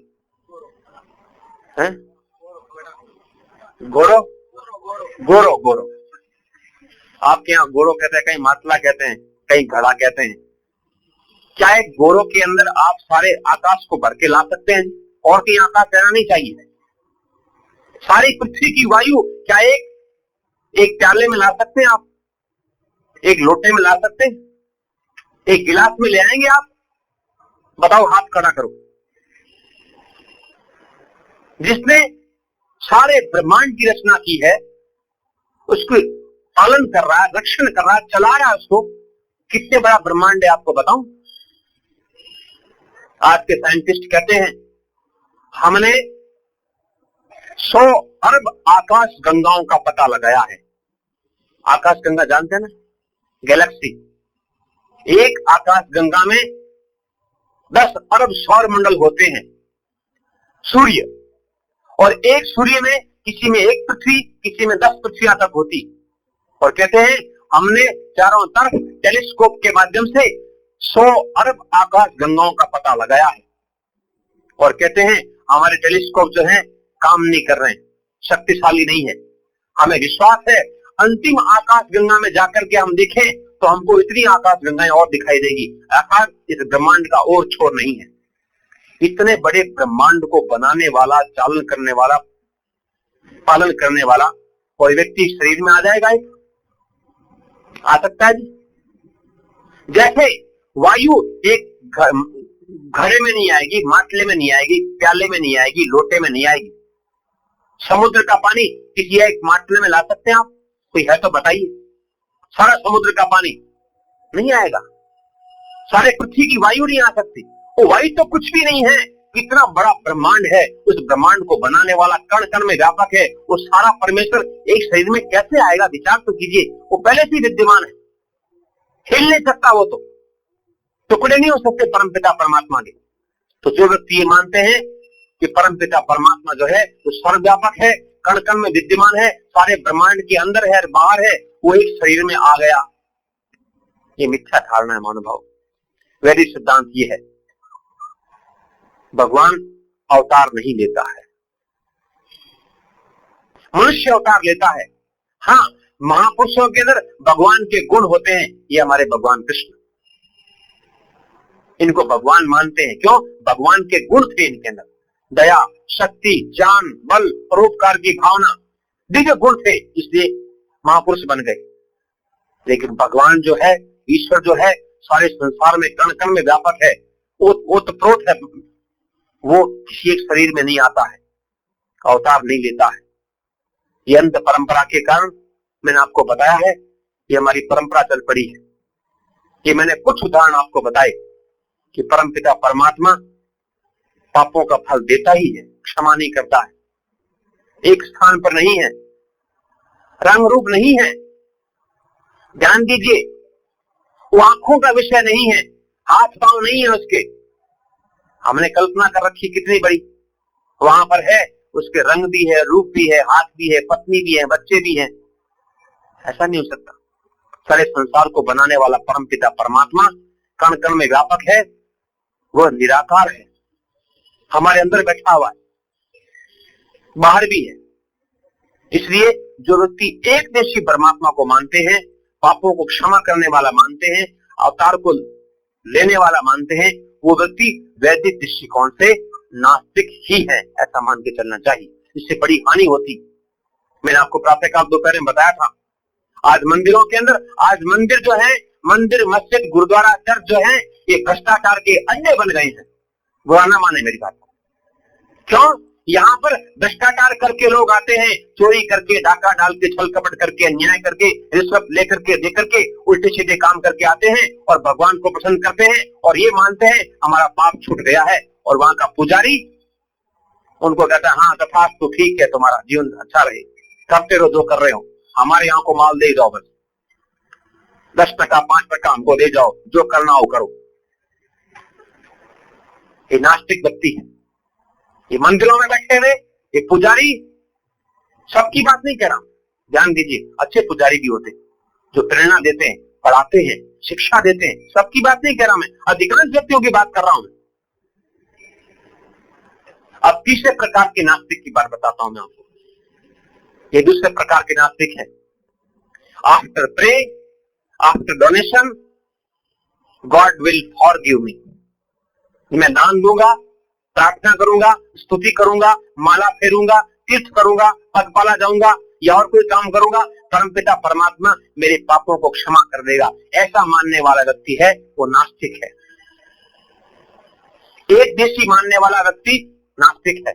गोरो गोरो गोरो आपके यहाँ गोरो कहते हैं, कहीं माटला कहते हैं, कहीं घड़ा कहते हैं। क्या एक गोरो के अंदर आप सारे आकाश को भर के ला सकते हैं? और कहीं आकाश रहना नहीं चाहिए। सारी पृथ्वी की वायु क्या एक प्याले में ला सकते हैं आप? एक लोटे में ला सकते हैं? एक गिलास में ले आएंगे आप? बताओ, हाथ खड़ा करो। जिसने सारे ब्रह्मांड की रचना की है, उसको पालन कर रहा है, रक्षण कर रहा है, चला रहा है उसको, कितने बड़ा ब्रह्मांड है आपको बताऊं? आज के साइंटिस्ट कहते हैं हमने 100 अरब आकाश गंगाओं का पता लगाया है। आकाश गंगा जानते हैं ना, गैलेक्सी। एक आकाश गंगा में 10 अरब सौर मंडल होते हैं, सूर्य, और एक सूर्य में किसी में 1 पृथ्वी, किसी में 10 पृथ्वियां तक होती। और कहते हैं हमने चारों तरफ टेलीस्कोप के माध्यम से 100 अरब आकाश गंगाओं का पता लगाया है। और कहते हैं हमारे टेलीस्कोप जो है काम नहीं कर रहे हैं, शक्तिशाली नहीं है। हमें विश्वास है अंतिम आकाश गंगा में जाकर के हम देखें तो हमको इतनी आकाश गंगाएं और दिखाई देगी। आकाश इस ब्रह्मांड का और छोर नहीं है। इतने बड़े ब्रह्मांड को बनाने वाला, चालन करने वाला, पालन करने वाला कोई व्यक्ति शरीर में आ जाएगा, आ सकता है जी। जैसे वायु एक घड़े में नहीं आएगी, माटले में नहीं आएगी, प्याले में नहीं आएगी, लोटे में नहीं आएगी। समुद्र का पानी किसी एक माटले में ला सकते हैं आप? कोई है तो बताइए। सारा समुद्र का पानी नहीं आएगा। सारे पृथ्वी की वायु नहीं आ सकती। वो वायु तो कुछ भी नहीं है। इतना बड़ा ब्रह्मांड है, उस ब्रह्मांड को बनाने वाला कण कण में व्यापक है। वो सारा परमेश्वर एक शरीर में कैसे आएगा? विचार तो कीजिए। वो पहले से विद्यमान है, हिल नहीं सकता। वो तो टुकड़े नहीं हो सकते परमपिता परमात्मा के। तो जो व्यक्ति ये मानते हैं कि परमपिता परमात्मा जो है वो सर्वव्यापक है, कण कण में विद्यमान है, सारे ब्रह्मांड के अंदर है, बाहर है, वो एक शरीर में आ गया, ये मिथ्या धारणा है महानुभाव। वैदिक सिद्धांत ये है, भगवान अवतार नहीं लेता है, मनुष्य अवतार लेता है। हाँ, महापुरुषों के अंदर भगवान के गुण होते हैं। ये हमारे भगवान कृष्ण, इनको भगवान मानते हैं। क्यों? भगवान के गुण थे इनके अंदर, दया, शक्ति, ज्ञान, बल, परोपकार की भावना, दिव्य गुण थे, इसलिए महापुरुष बन गए। लेकिन भगवान जो है, ईश्वर जो है, सारे संसार में कण कण में व्यापक है, ओतप्रोत है। वो किसी एक शरीर में नहीं आता है, अवतार नहीं लेता है। ये अंत परंपरा के कारण मैंने आपको बताया है, ये हमारी परंपरा चल पड़ी है। ये मैंने कुछ उदाहरण आपको बताए कि परमपिता परमात्मा पापों का फल देता ही है, क्षमा नहीं करता है, एक स्थान पर नहीं है, रंग रूप नहीं है। ध्यान दीजिए, वो आंखों का विषय नहीं है, हाथ पांव नहीं है उसके। हमने कल्पना कर रखी कितनी बड़ी, वहां पर है, उसके रंग भी है, रूप भी है, हाथ भी है, पत्नी भी है, बच्चे भी हैं। ऐसा नहीं हो सकता। सारे संसार को बनाने वाला परमपिता परमात्मा कण कण में व्यापक है, वह निराकार है, हमारे अंदर बैठा हुआ है, बाहर भी है। इसलिए जो व्यक्ति एक देशी परमात्मा को मानते हैं, पापों को क्षमा करने वाला मानते हैं, अवतार को लेने वाला मानते हैं, वो व्यक्ति वैदिक दृष्टिकोण से नास्तिक ही है, ऐसा मान के चलना चाहिए। इससे बड़ी हानि होती। मैंने आपको प्रातःकाल दोपहर में बताया था, आज मंदिरों के अंदर, आज मंदिर जो है, मंदिर, मस्जिद, गुरुद्वारा, चर्च जो है, ये भ्रष्टाचार के अड्डे बन गए हैं। बुरा ना माने मेरी बात। क्यों? यहाँ पर भ्रष्टाचार करके लोग आते हैं, चोरी करके, डाका डाल के, छल कपट करके, अन्याय करके, रिश्वत लेकर के, देकर के, उल्टे सीधे काम करके आते हैं और भगवान को प्रसन्न करते हैं और ये मानते हैं हमारा पाप छूट गया है। और वहां का पुजारी उनको कहता है, हाँ तथास्तु, ठीक है, तुम्हारा जीवन अच्छा रहे, करते रहो जो कर रहे हो, हमारे यहाँ को माल दे जाओ, बस 10%, 5% हमको दे जाओ, जो करना हो करो। ये नास्तिक व्यक्ति है। ये मंदिरों में बैठे हुए ये पुजारी, सबकी बात नहीं कह रहा, ध्यान दीजिए, अच्छे पुजारी भी होते जो प्रेरणा देते हैं, पढ़ाते हैं, शिक्षा देते हैं, सबकी बात नहीं कह रहा मैं, अधिकांश व्यक्तियों की बात कर रहा हूं मैं। अब तीसरे प्रकार के नास्तिक की बात बताता हूं मैं आपको। ये दूसरे प्रकार के नास्तिक है। After pray, after donation, God will forgive me. मैं दान दूंगा, प्रार्थना करूंगा, स्तुति करूंगा, माला फेरूंगा, तीर्थ करूंगा, पगपाला जाऊंगा या और कोई काम करूंगा, परमपिता परमात्मा मेरे पापों को क्षमा कर देगा। ऐसा मानने वाला व्यक्ति है वो नास्तिक है। एक देशी मानने वाला व्यक्ति नास्तिक है।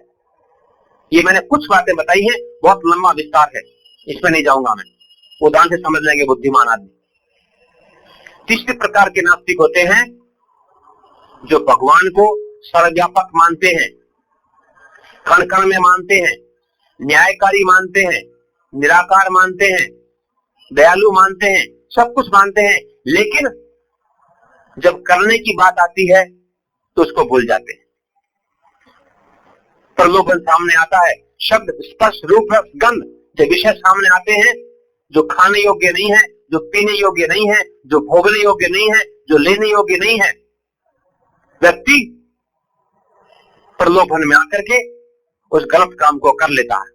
ये मैंने कुछ बातें बताई हैं, बहुत लंबा विस्तार है, इसमें नहीं जाऊंगा मैं, उदाहरण से समझ लेंगे बुद्धिमान आदमी। तीसरे प्रकार के नास्तिक होते हैं जो भगवान को सर्वव्यापक मानते हैं, कण कण में मानते हैं, न्यायकारी मानते हैं, निराकार मानते हैं, दयालु मानते हैं, सब कुछ मानते हैं, लेकिन जब करने की बात आती है तो उसको भूल जाते हैं। प्रलोभन सामने आता है, शब्द, स्पर्श, रूप, रस, गंध, जब विषय सामने आते हैं, जो खाने योग्य नहीं है, जो पीने योग्य नहीं है, जो भोगने योग्य नहीं है, जो लेने योग्य नहीं है, व्यक्ति प्रलोभन में आकर के उस गलत काम को कर लेता है।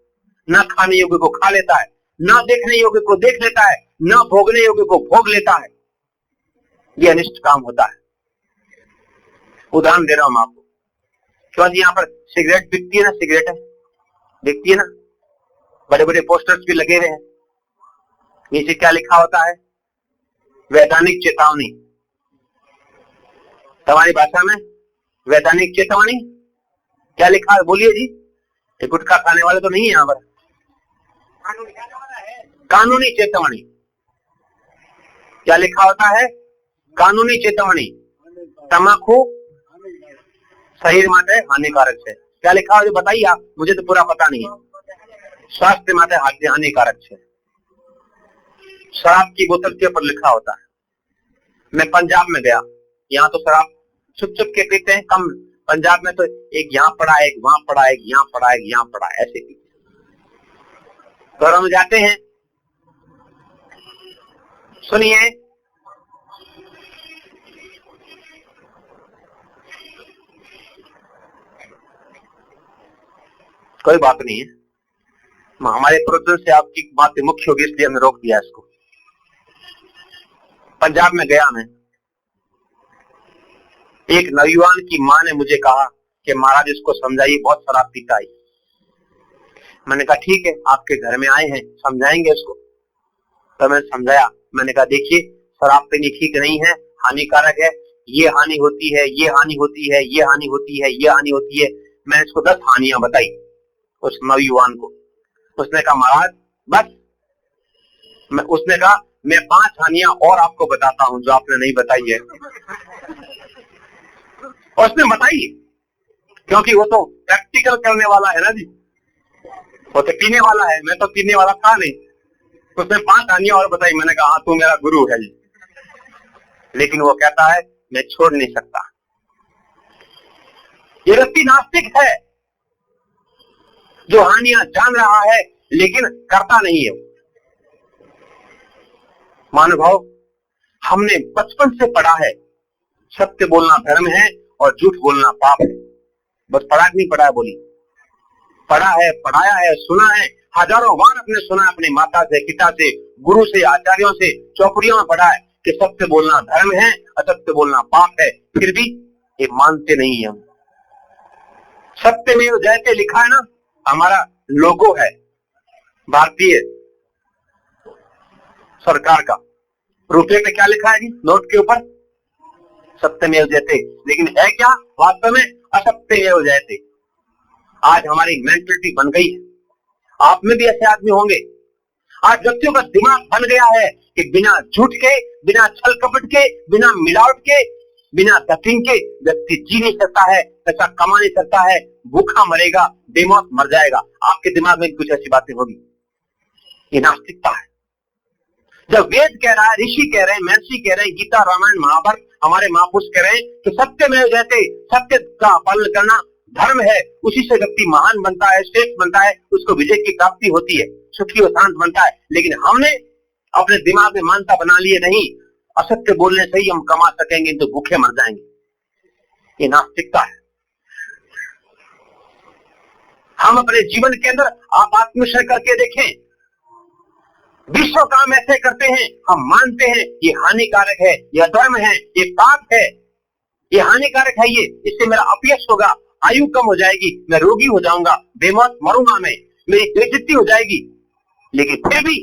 ना खाने योग्य को खा लेता है, ना देखने योग्य को देख लेता है, ना भोगने योग्य को भोग लेता है। यह अनिष्ट काम होता है। उदाहरण दे रहा हूं आपको। क्यों यहाँ पर सिगरेट बिकती है ना, सिगरेट है बिकती है ना, बड़े बड़े पोस्टर्स भी लगे हुए हैं। नीचे क्या लिखा होता है? वैधानिक चेतावनी। हमारी भाषा में वैधानिक चेतावनी क्या लिखा है? बोलिए जी। ये गुटखा खाने वाले तो नहीं है यहाँ पर। कानूनी चेतावनी। क्या लिखा होता है? कानूनी चेतावनी। तंबाकू शरीर माटे हानिकारक है। क्या लिखा है बताइए आप, मुझे तो पूरा पता नहीं है। स्वास्थ्य माटे हानिकारक है। शराब की बोतल के ऊपर लिखा होता है। मैं पंजाब में गया, यहाँ तो शराब छुप छुप के पीते हैं कम। पंजाब में तो एक यहाँ पड़ा है, एक वहां पड़ा है, एक यहाँ पड़ा है, एक यहाँ पड़ा है, ऐसे पीते। घरों में जाते हैं, सुनिए, कोई बात नहीं है, हमारे प्रवचन से आपकी बातें मुख्य होगी इसलिए हमने रोक दिया इसको। पंजाब में गया मैं, एक नौजवान की मां ने मुझे कहा कि महाराज इसको समझाइए, बहुत शराब पीता है। मैंने कहा ठीक है, आपके घर में आए हैं, समझाएंगे इसको। तो मैंने समझाया। मैंने कहा देखिए, शराब पीनी ठीक नहीं है, हानिकारक है, ये हानि होती है, ये हानि होती है, ये हानि होती है, ये हानि होती है। मैंने इसको 10 हानियां बताई उस नौजवान को। उसने कहा महाराज बस। उसने कहा मैं 5 हानियां और आपको बताता हूं जो आपने नहीं बताई है। उसने बताई क्योंकि वो तो प्रैक्टिकल करने वाला है ना जी, वो तो पीने वाला है, मैं तो पीने वाला था नहीं। उसने 5 हानियां और बताई। मैंने कहा हाँ तू मेरा गुरु है जी। लेकिन वो कहता है मैं छोड़ नहीं सकता। ये व्यक्ति नास्तिक है जो हानियां जान रहा है लेकिन करता नहीं है। महानुभाव, हमने बचपन से पढ़ा है सत्य बोलना धर्म है और झूठ बोलना पाप है। बस पढ़ा नहीं पढ़ा है, बोली पढ़ा है, पढ़ाया है, सुना है, हजारों बार अपने सुना है, अपनी माता से, पिता से, गुरु से, आचार्यों से, चौपड़ियों में पढ़ा है कि सत्य बोलना धर्म है, असत्य बोलना पाप है। फिर भी ये मानते नहीं है। हम सत्य में जयते लिखा है ना, हमारा लोगो है भारतीय सरकार का। रुपये पे क्या लिखा है जी नोट के ऊपर? सत्यमेव जयते। लेकिन है क्या वास्तव में? असत्यमेव जयते। आज हमारी मेंटलिटी बन गई है, आप में भी ऐसे आदमी होंगे। आज व्यक्तियों का दिमाग बन गया है कि बिना झूठ के, बिना छल कपट के, बिना मिलावट के, बिना दफिंग के व्यक्ति जी नहीं सकता है, पैसा कमा नहीं सकता है, भूखा मरेगा, बेमौत मर जाएगा। आपके दिमाग में कुछ ऐसी बातें होगी। ये नास्तिकता है। जब वेद कह रहा है, ऋषि कह रहे हैं, महर्षि कह रहे हैं, गीता, रामायण, महाभारत, हमारे महापुरुष कह रहे हैं कि सत्य में जयते, सत्य का पालन करना धर्म है, उसी से व्यक्ति महान बनता है, श्रेष्ठ बनता है, उसको विजय की प्राप्ति होती है, सुखी और शांत बनता है। लेकिन हमने अपने दिमाग में मानता बना लिए नहीं, असत्य बोलने से ही हम कमा सकेंगे तो भूखे मर जाएंगे। ये नास्तिकता है। हम अपने जीवन के अंदर आप आत्मनिरीक्षण करके देखें, 20 काम ऐसे करते हैं, हम मानते हैं ये हानिकारक है, ये अधर्म है, ये पाप है, ये हानिकारक है, ये इससे मेरा अपयश होगा, आयु कम हो जाएगी, मैं रोगी हो जाऊंगा, बेमौत मरूंगा, मैं मेरी बेइज्जती हो जाएगी। लेकिन फिर भी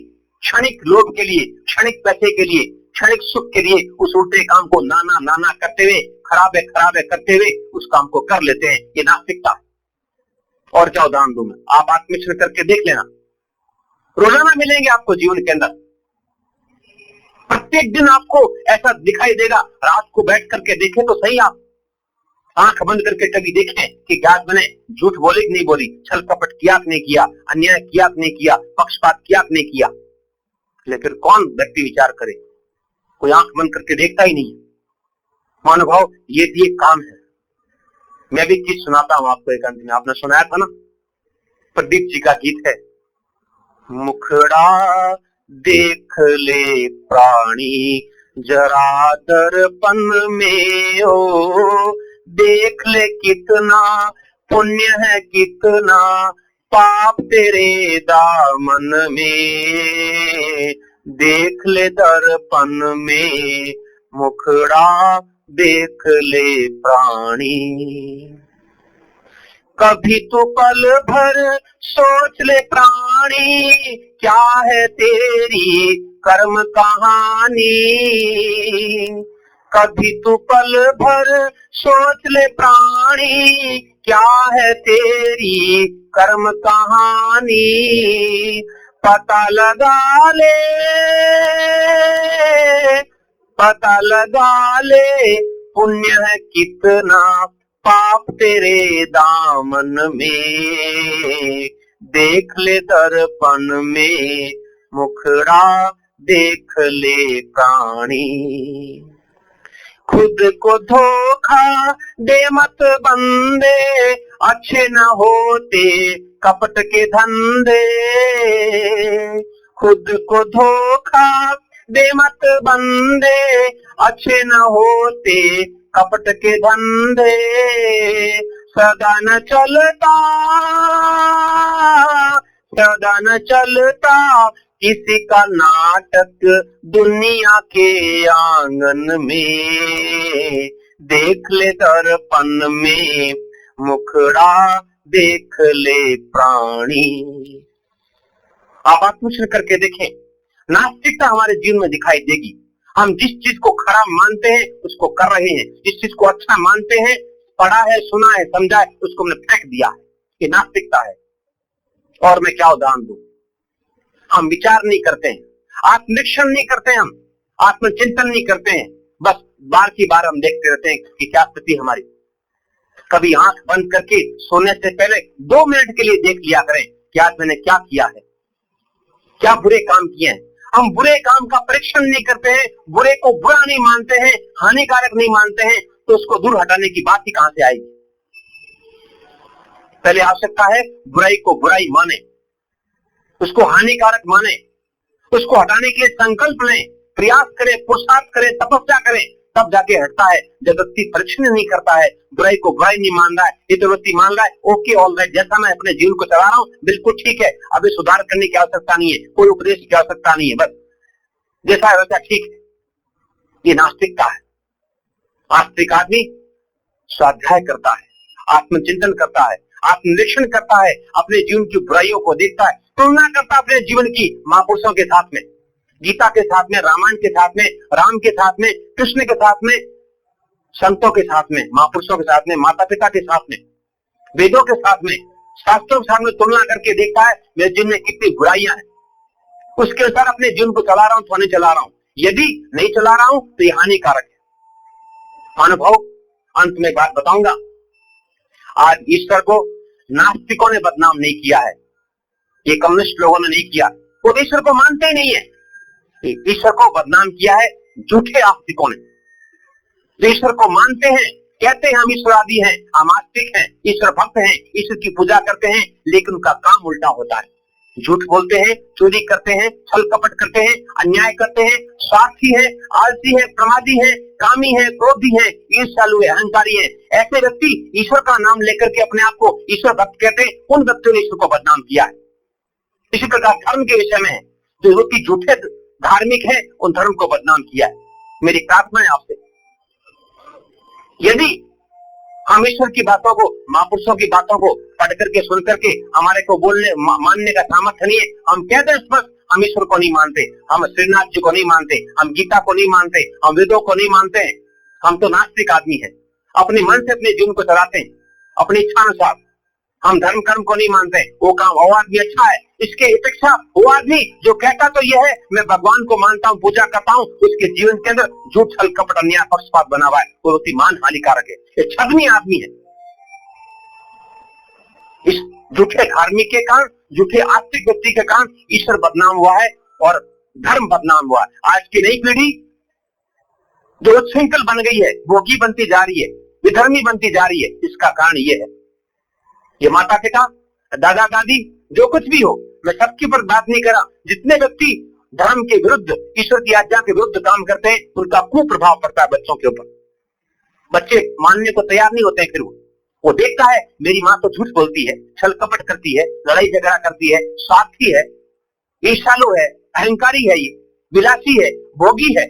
क्षणिक लोभ के लिए, क्षणिक पैसे के लिए, क्षणिक सुख के लिए उस उल्टे काम को नाना नाना करते हुए, खराबे खराबे करते हुए उस काम को कर लेते हैं। ये नास्तिकता। और क्या उदाहरण दूं मैं, आप आत्मनिरीक्षण करके देख लेना, रोजाना मिलेंगे आपको जीवन के अंदर। प्रत्येक दिन आपको ऐसा दिखाई देगा। रात को बैठ करके देखें तो सही, आप आंख बंद करके कभी देखें कि क्या बने, झूठ बोली कि नहीं बोली, छल कपट किया कि नहीं किया, अन्याय किया कि नहीं किया, पक्षपात किया कि नहीं किया। लेकिन कौन व्यक्ति विचार करे? कोई आंख बंद करके देखता ही नहीं। महानुभाव, ये काम है। मैं भी चीज सुनाता हूं आपको। एक अंत में आपने सुनाया था ना, प्रदीप जी का गीत है, मुखड़ा देख ले प्राणी जरा दर्पण में ओ, देख ले कितना पुण्य है कितना पाप तेरे दामन में, देख ले दर्पण में मुखड़ा देख ले प्राणी। कभी तो पल भर सोच ले प्राणी, क्या है तेरी कर्म कहानी। कभी तू पल भर सोच ले प्राणी, क्या है तेरी कर्म कहानी। पता लगा ले, पता लगा ले पुण्य है कितना पाप तेरे दामन में, देख ले दर्पण में मुखड़ा देख ले प्राणी। खुद को धोखा दे मत बंदे, अच्छे न होते कपट के धंधे। खुद को धोखा दे मत बंदे, अच्छे न होते कपट के धंधे। सदा न चलता, सदा न चलता किसी का नाटक दुनिया के आंगन में, देख ले दर्पण में मुखड़ा देख ले प्राणी। आप आत्मचिंतन करके देखें, नास्तिकता हमारे जीवन में दिखाई देगी। हम जिस चीज को खराब मानते हैं उसको कर रहे हैं, जिस चीज को अच्छा मानते हैं, पढ़ा है सुना है समझा है, उसको हमने फेंक दिया है। ये नास्तिकता है। और मैं क्या उदाहरण दूं, हम विचार नहीं करते हैं, आत्मनिरीक्षण नहीं करते हैं, हम आत्मचिंतन नहीं करते हैं, बस बार की बार हम देखते रहते हैं कि क्या स्थिति हमारी। कभी आंख बंद करके सोने से पहले 2 मिनट के लिए देख लिया करें कि आज मैंने क्या किया है, क्या बुरे काम किए हैं। हम बुरे काम का परीक्षण नहीं करते हैं, बुरे को बुरा नहीं मानते हैं, हानिकारक नहीं मानते हैं, तो उसको दूर हटाने की बात ही कहां से आएगी। पहले आवश्यकता है बुराई को बुराई माने, उसको हानिकारक माने, उसको हटाने के लिए संकल्प लें, प्रयास करें, पुरुषार्थ करें, तपस्या करें, तब जाके हटता है। जब व्यक्ति परीक्षण नहीं करता है, बुराई को बुराई नहीं मान रहा है, ये तो व्यक्ति मान रहा है ओके ऑल राइट, जैसा मैं अपने जीवन को चला रहा हूँ बिल्कुल ठीक है, अभी सुधार करने की आवश्यकता नहीं है, कोई उपदेश की आवश्यकता नहीं है, बस जैसा है वैसा ठीक है। ये नास्तिकता है। आस्तिक आदमी स्वाध्याय करता है, आत्मचिंतन करता है, आत्मनिरीक्षण करता है, अपने जीवन की बुराइयों को देखता है, तुलना करता है अपने जीवन की महापुरुषों के साथ में, गीता के साथ में, रामायण के साथ में, राम के साथ में, कृष्ण के साथ में, संतों के साथ में, महापुरुषों के साथ में, माता पिता के साथ में, वेदों के साथ में, शास्त्रों के साथ में तुलना करके देखता है मेरे जीवन में कितनी बुराइयां हैं, उसके अनुसार अपने जीवन को चला रहा हूं तो नहीं चला रहा हूं, यदि नहीं चला रहा हूं तो ये हानिकारक है। अनुभव अंत में एक बात बताऊंगा, आज ईश्वर को नास्तिकों ने बदनाम नहीं किया है, ये कम्युनिस्ट लोगों ने नहीं किया, वो ईश्वर को मानते ही नहीं है। ईश्वर को बदनाम किया है झूठे आस्तिकों ने, जो ईश्वर को मानते हैं, कहते हैं हम ईश्वरवादी हैं, हम आस्तिक हैं, ईश्वर भक्त हैं, ईश्वर की पूजा करते हैं, लेकिन उनका काम उल्टा होता है। झूठ बोलते हैं, चोरी करते हैं, छल कपट करते हैं, अन्याय करते हैं, स्वार्थी है, आलसी है, प्रमादी है, कामी है, क्रोधी है, ईर्ष्यालु है, अहंकारी है। ऐसे व्यक्ति ईश्वर का नाम लेकर के अपने आप को ईश्वर भक्त कहते हैं, उन व्यक्तियों ने ईश्वर को बदनाम किया है। इसी प्रकार धर्म के विषय में जो व्यक्ति झूठे धार्मिक है, उन धर्म को बदनाम किया है। मेरी प्रार्थना है आपसे, यदि हम ईश्वर की बातों को, महापुरुषों की बातों को पढ़ करके सुन करके हमारे को बोलने मानने का सामर्थ्य नहीं है, हम कहते हैं बस हम ईश्वर को नहीं मानते, हम श्रीनाथ जी को नहीं मानते, हम गीता को नहीं मानते, हम वेदों को नहीं मानते हैं, हम तो नास्तिक आदमी है, अपने मन से अपने जीवन को चलाते हैं अपनी इच्छा अनुसार, हम धर्म कर्म को नहीं मानते। वो काम वो आदमी अच्छा है, इसके अपेक्षा वो आदमी जो कहता तो यह है मैं भगवान को मानता हूँ, पूजा करता हूँ, उसके जीवन के अंदर झूठ छल कपट अन्याय पक्षपात बना हुआ है, वो व्यक्ति मान हानिकारक है, ये छद्मी आदमी है। इस झूठे धार्मिक के कारण, झूठे आस्तिक व्यक्ति के कारण ईश्वर बदनाम हुआ है और धर्म बदनाम हुआ है। आज की नई पीढ़ी जो उच्छृंखल बन गई है, भोगी बनती जा रही है, विधर्मी बनती जा रही है, इसका कारण ये है। ये माता पिता, दादा दादी, जो कुछ भी हो, मैं सबके पर बात नहीं कर रहा, जितने व्यक्ति धर्म के विरुद्ध, ईश्वर की आज्ञा के विरुद्ध काम करते हैं, उनका कुप्रभाव पड़ता है बच्चों के ऊपर। बच्चे मानने को तैयार नहीं होते हैं। फिर वो देखता है मेरी माँ तो झूठ बोलती है, छल कपट करती है, लड़ाई झगड़ा करती है, स्वार्थी है, ईर्ष्यालु है, अहंकारी है, ये विलासी है, भोगी है।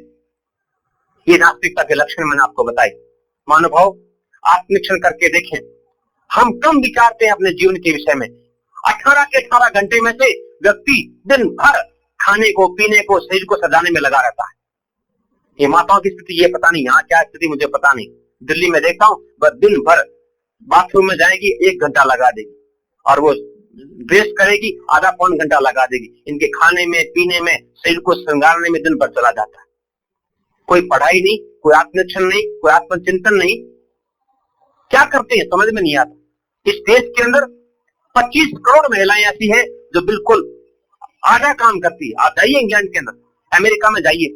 ये नास्तिकता के लक्षण मैंने आपको बताए। महानुभाव, आत्मनिरीक्षण करके देखें, हम कम विचारते हैं अपने जीवन के विषय में। 18 के 18 घंटे में से व्यक्ति दिन भर खाने को, पीने को, शरीर को सजाने में लगा रहता है। ये माताओं की स्थिति ये पता नहीं, यहाँ क्या स्थिति मुझे पता नहीं। दिल्ली में देखता हूँ, वह दिन भर बाथरूम में जाएगी, 1 घंटा लगा देगी, और वो ड्रेस करेगी, आधा पौन घंटा लगा देगी। इनके खाने में, पीने में, शरीर को श्रृंगारने में दिन भर चला जाता है। कोई पढ़ाई नहीं, कोई आत्मनिरीक्षण नहीं, कोई आत्मचिंतन नहीं। क्या करते हैं समझ में नहीं आता। इस देश के अंदर 25 करोड़ महिलाएं ऐसी हैं जो बिल्कुल आधा काम करती है। आप जाइए इंग्लैंड के अंदर, अमेरिका में जाइए,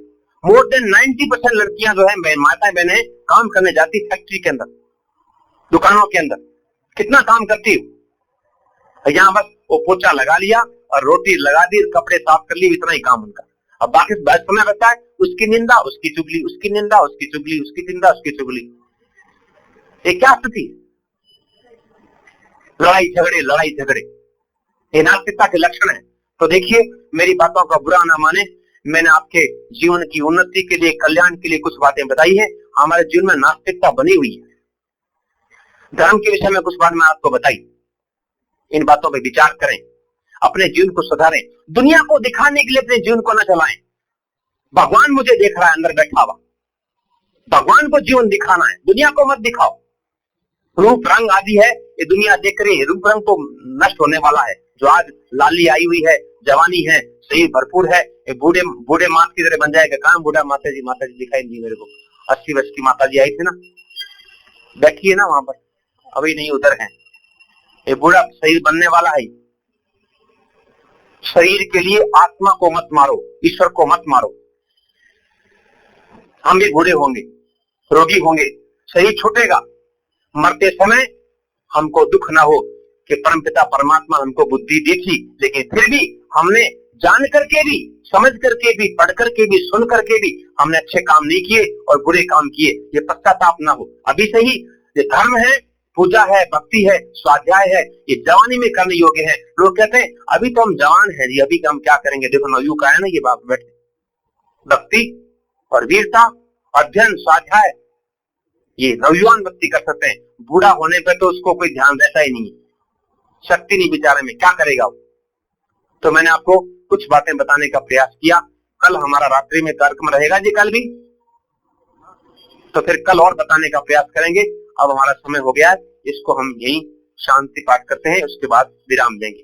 मोर देन 90% लड़कियां जो है, माता बहनें काम करने जाती फैक्ट्री के अंदर, दुकानों के अंदर। कितना काम करती है। यहाँ बस वो पोछा लगा लिया और रोटी लगा दी, कपड़े साफ कर लिए, इतना ही काम उनका। अब बाकी समय बचता है उसकी निंदा, उसकी चुगली, उसकी निंदा, उसकी चुगली, उसकी निंदा, उसकी चुगली। ये क्या स्थिति है। लड़ाई झगड़े, लड़ाई झगड़े, ये नास्तिकता के लक्षण है। तो देखिए, मेरी बातों का बुरा ना माने, मैंने आपके जीवन की उन्नति के लिए, कल्याण के लिए कुछ बातें बताई है। हमारे जीवन में नास्तिकता बनी हुई है। धर्म के विषय में कुछ बात मैं आपको बताई। इन बातों पर विचार करें, अपने जीवन को सुधारें। दुनिया को दिखाने के लिए अपने जीवन को न चलाएं। भगवान मुझे देख रहा है अंदर बैठा हुआ, भगवान को जीवन दिखाना है, दुनिया को मत दिखाओ। रूप रंग आदि है, ये दुनिया देख रही है, रूप रंग तो नष्ट होने वाला है। जो आज लाली आई हुई है, जवानी है, शरीर भरपूर है, ये बूढ़े बूढ़े मात की तरह बन जाएगा। कहां बूढ़ा माता जी दिखाई नहीं मेरे को। 80 वर्ष की माता जी आई थी ना, बैठी है ना वहां पर, अभी नहीं उधर है। ये बूढ़ा शरीर बनने वाला है। शरीर के लिए आत्मा को मत मारो, ईश्वर को मत मारो। हम भी बूढ़े होंगे, रोगी होंगे, शरीर छूटेगा। मरते समय हमको दुख ना हो कि परमपिता परमात्मा हमको बुद्धि दी थी, लेकिन फिर भी हमने जान करके भी, समझ करके भी, पढ़ करके भी, सुन करके भी हमने अच्छे काम नहीं किए और बुरे काम किए। ये पश्चाताप ना हो। अभी से ही ये धर्म है, पूजा है, भक्ति है, स्वाध्याय है, ये जवानी में करने योग्य है। लोग कहते हैं अभी तो हम जवान हैं जी, अभी हम क्या करेंगे। देखो नवयुग का है ना ये बात, बैठे भक्ति और वीरता, अध्ययन, स्वाध्याय, ये नवयुवान व्यक्ति कर सकते हैं। बूढ़ा होने पर तो उसको कोई ध्यान रहता ही नहीं, शक्ति नहीं बेचारे में, क्या करेगा वो। तो मैंने आपको कुछ बातें बताने का प्रयास किया। कल हमारा रात्रि में कार्यक्रम रहेगा जी, कल भी, तो फिर कल और बताने का प्रयास करेंगे। अब हमारा समय हो गया है, इसको हम यहीं शांति पाठ करते हैं, उसके बाद विराम देंगे।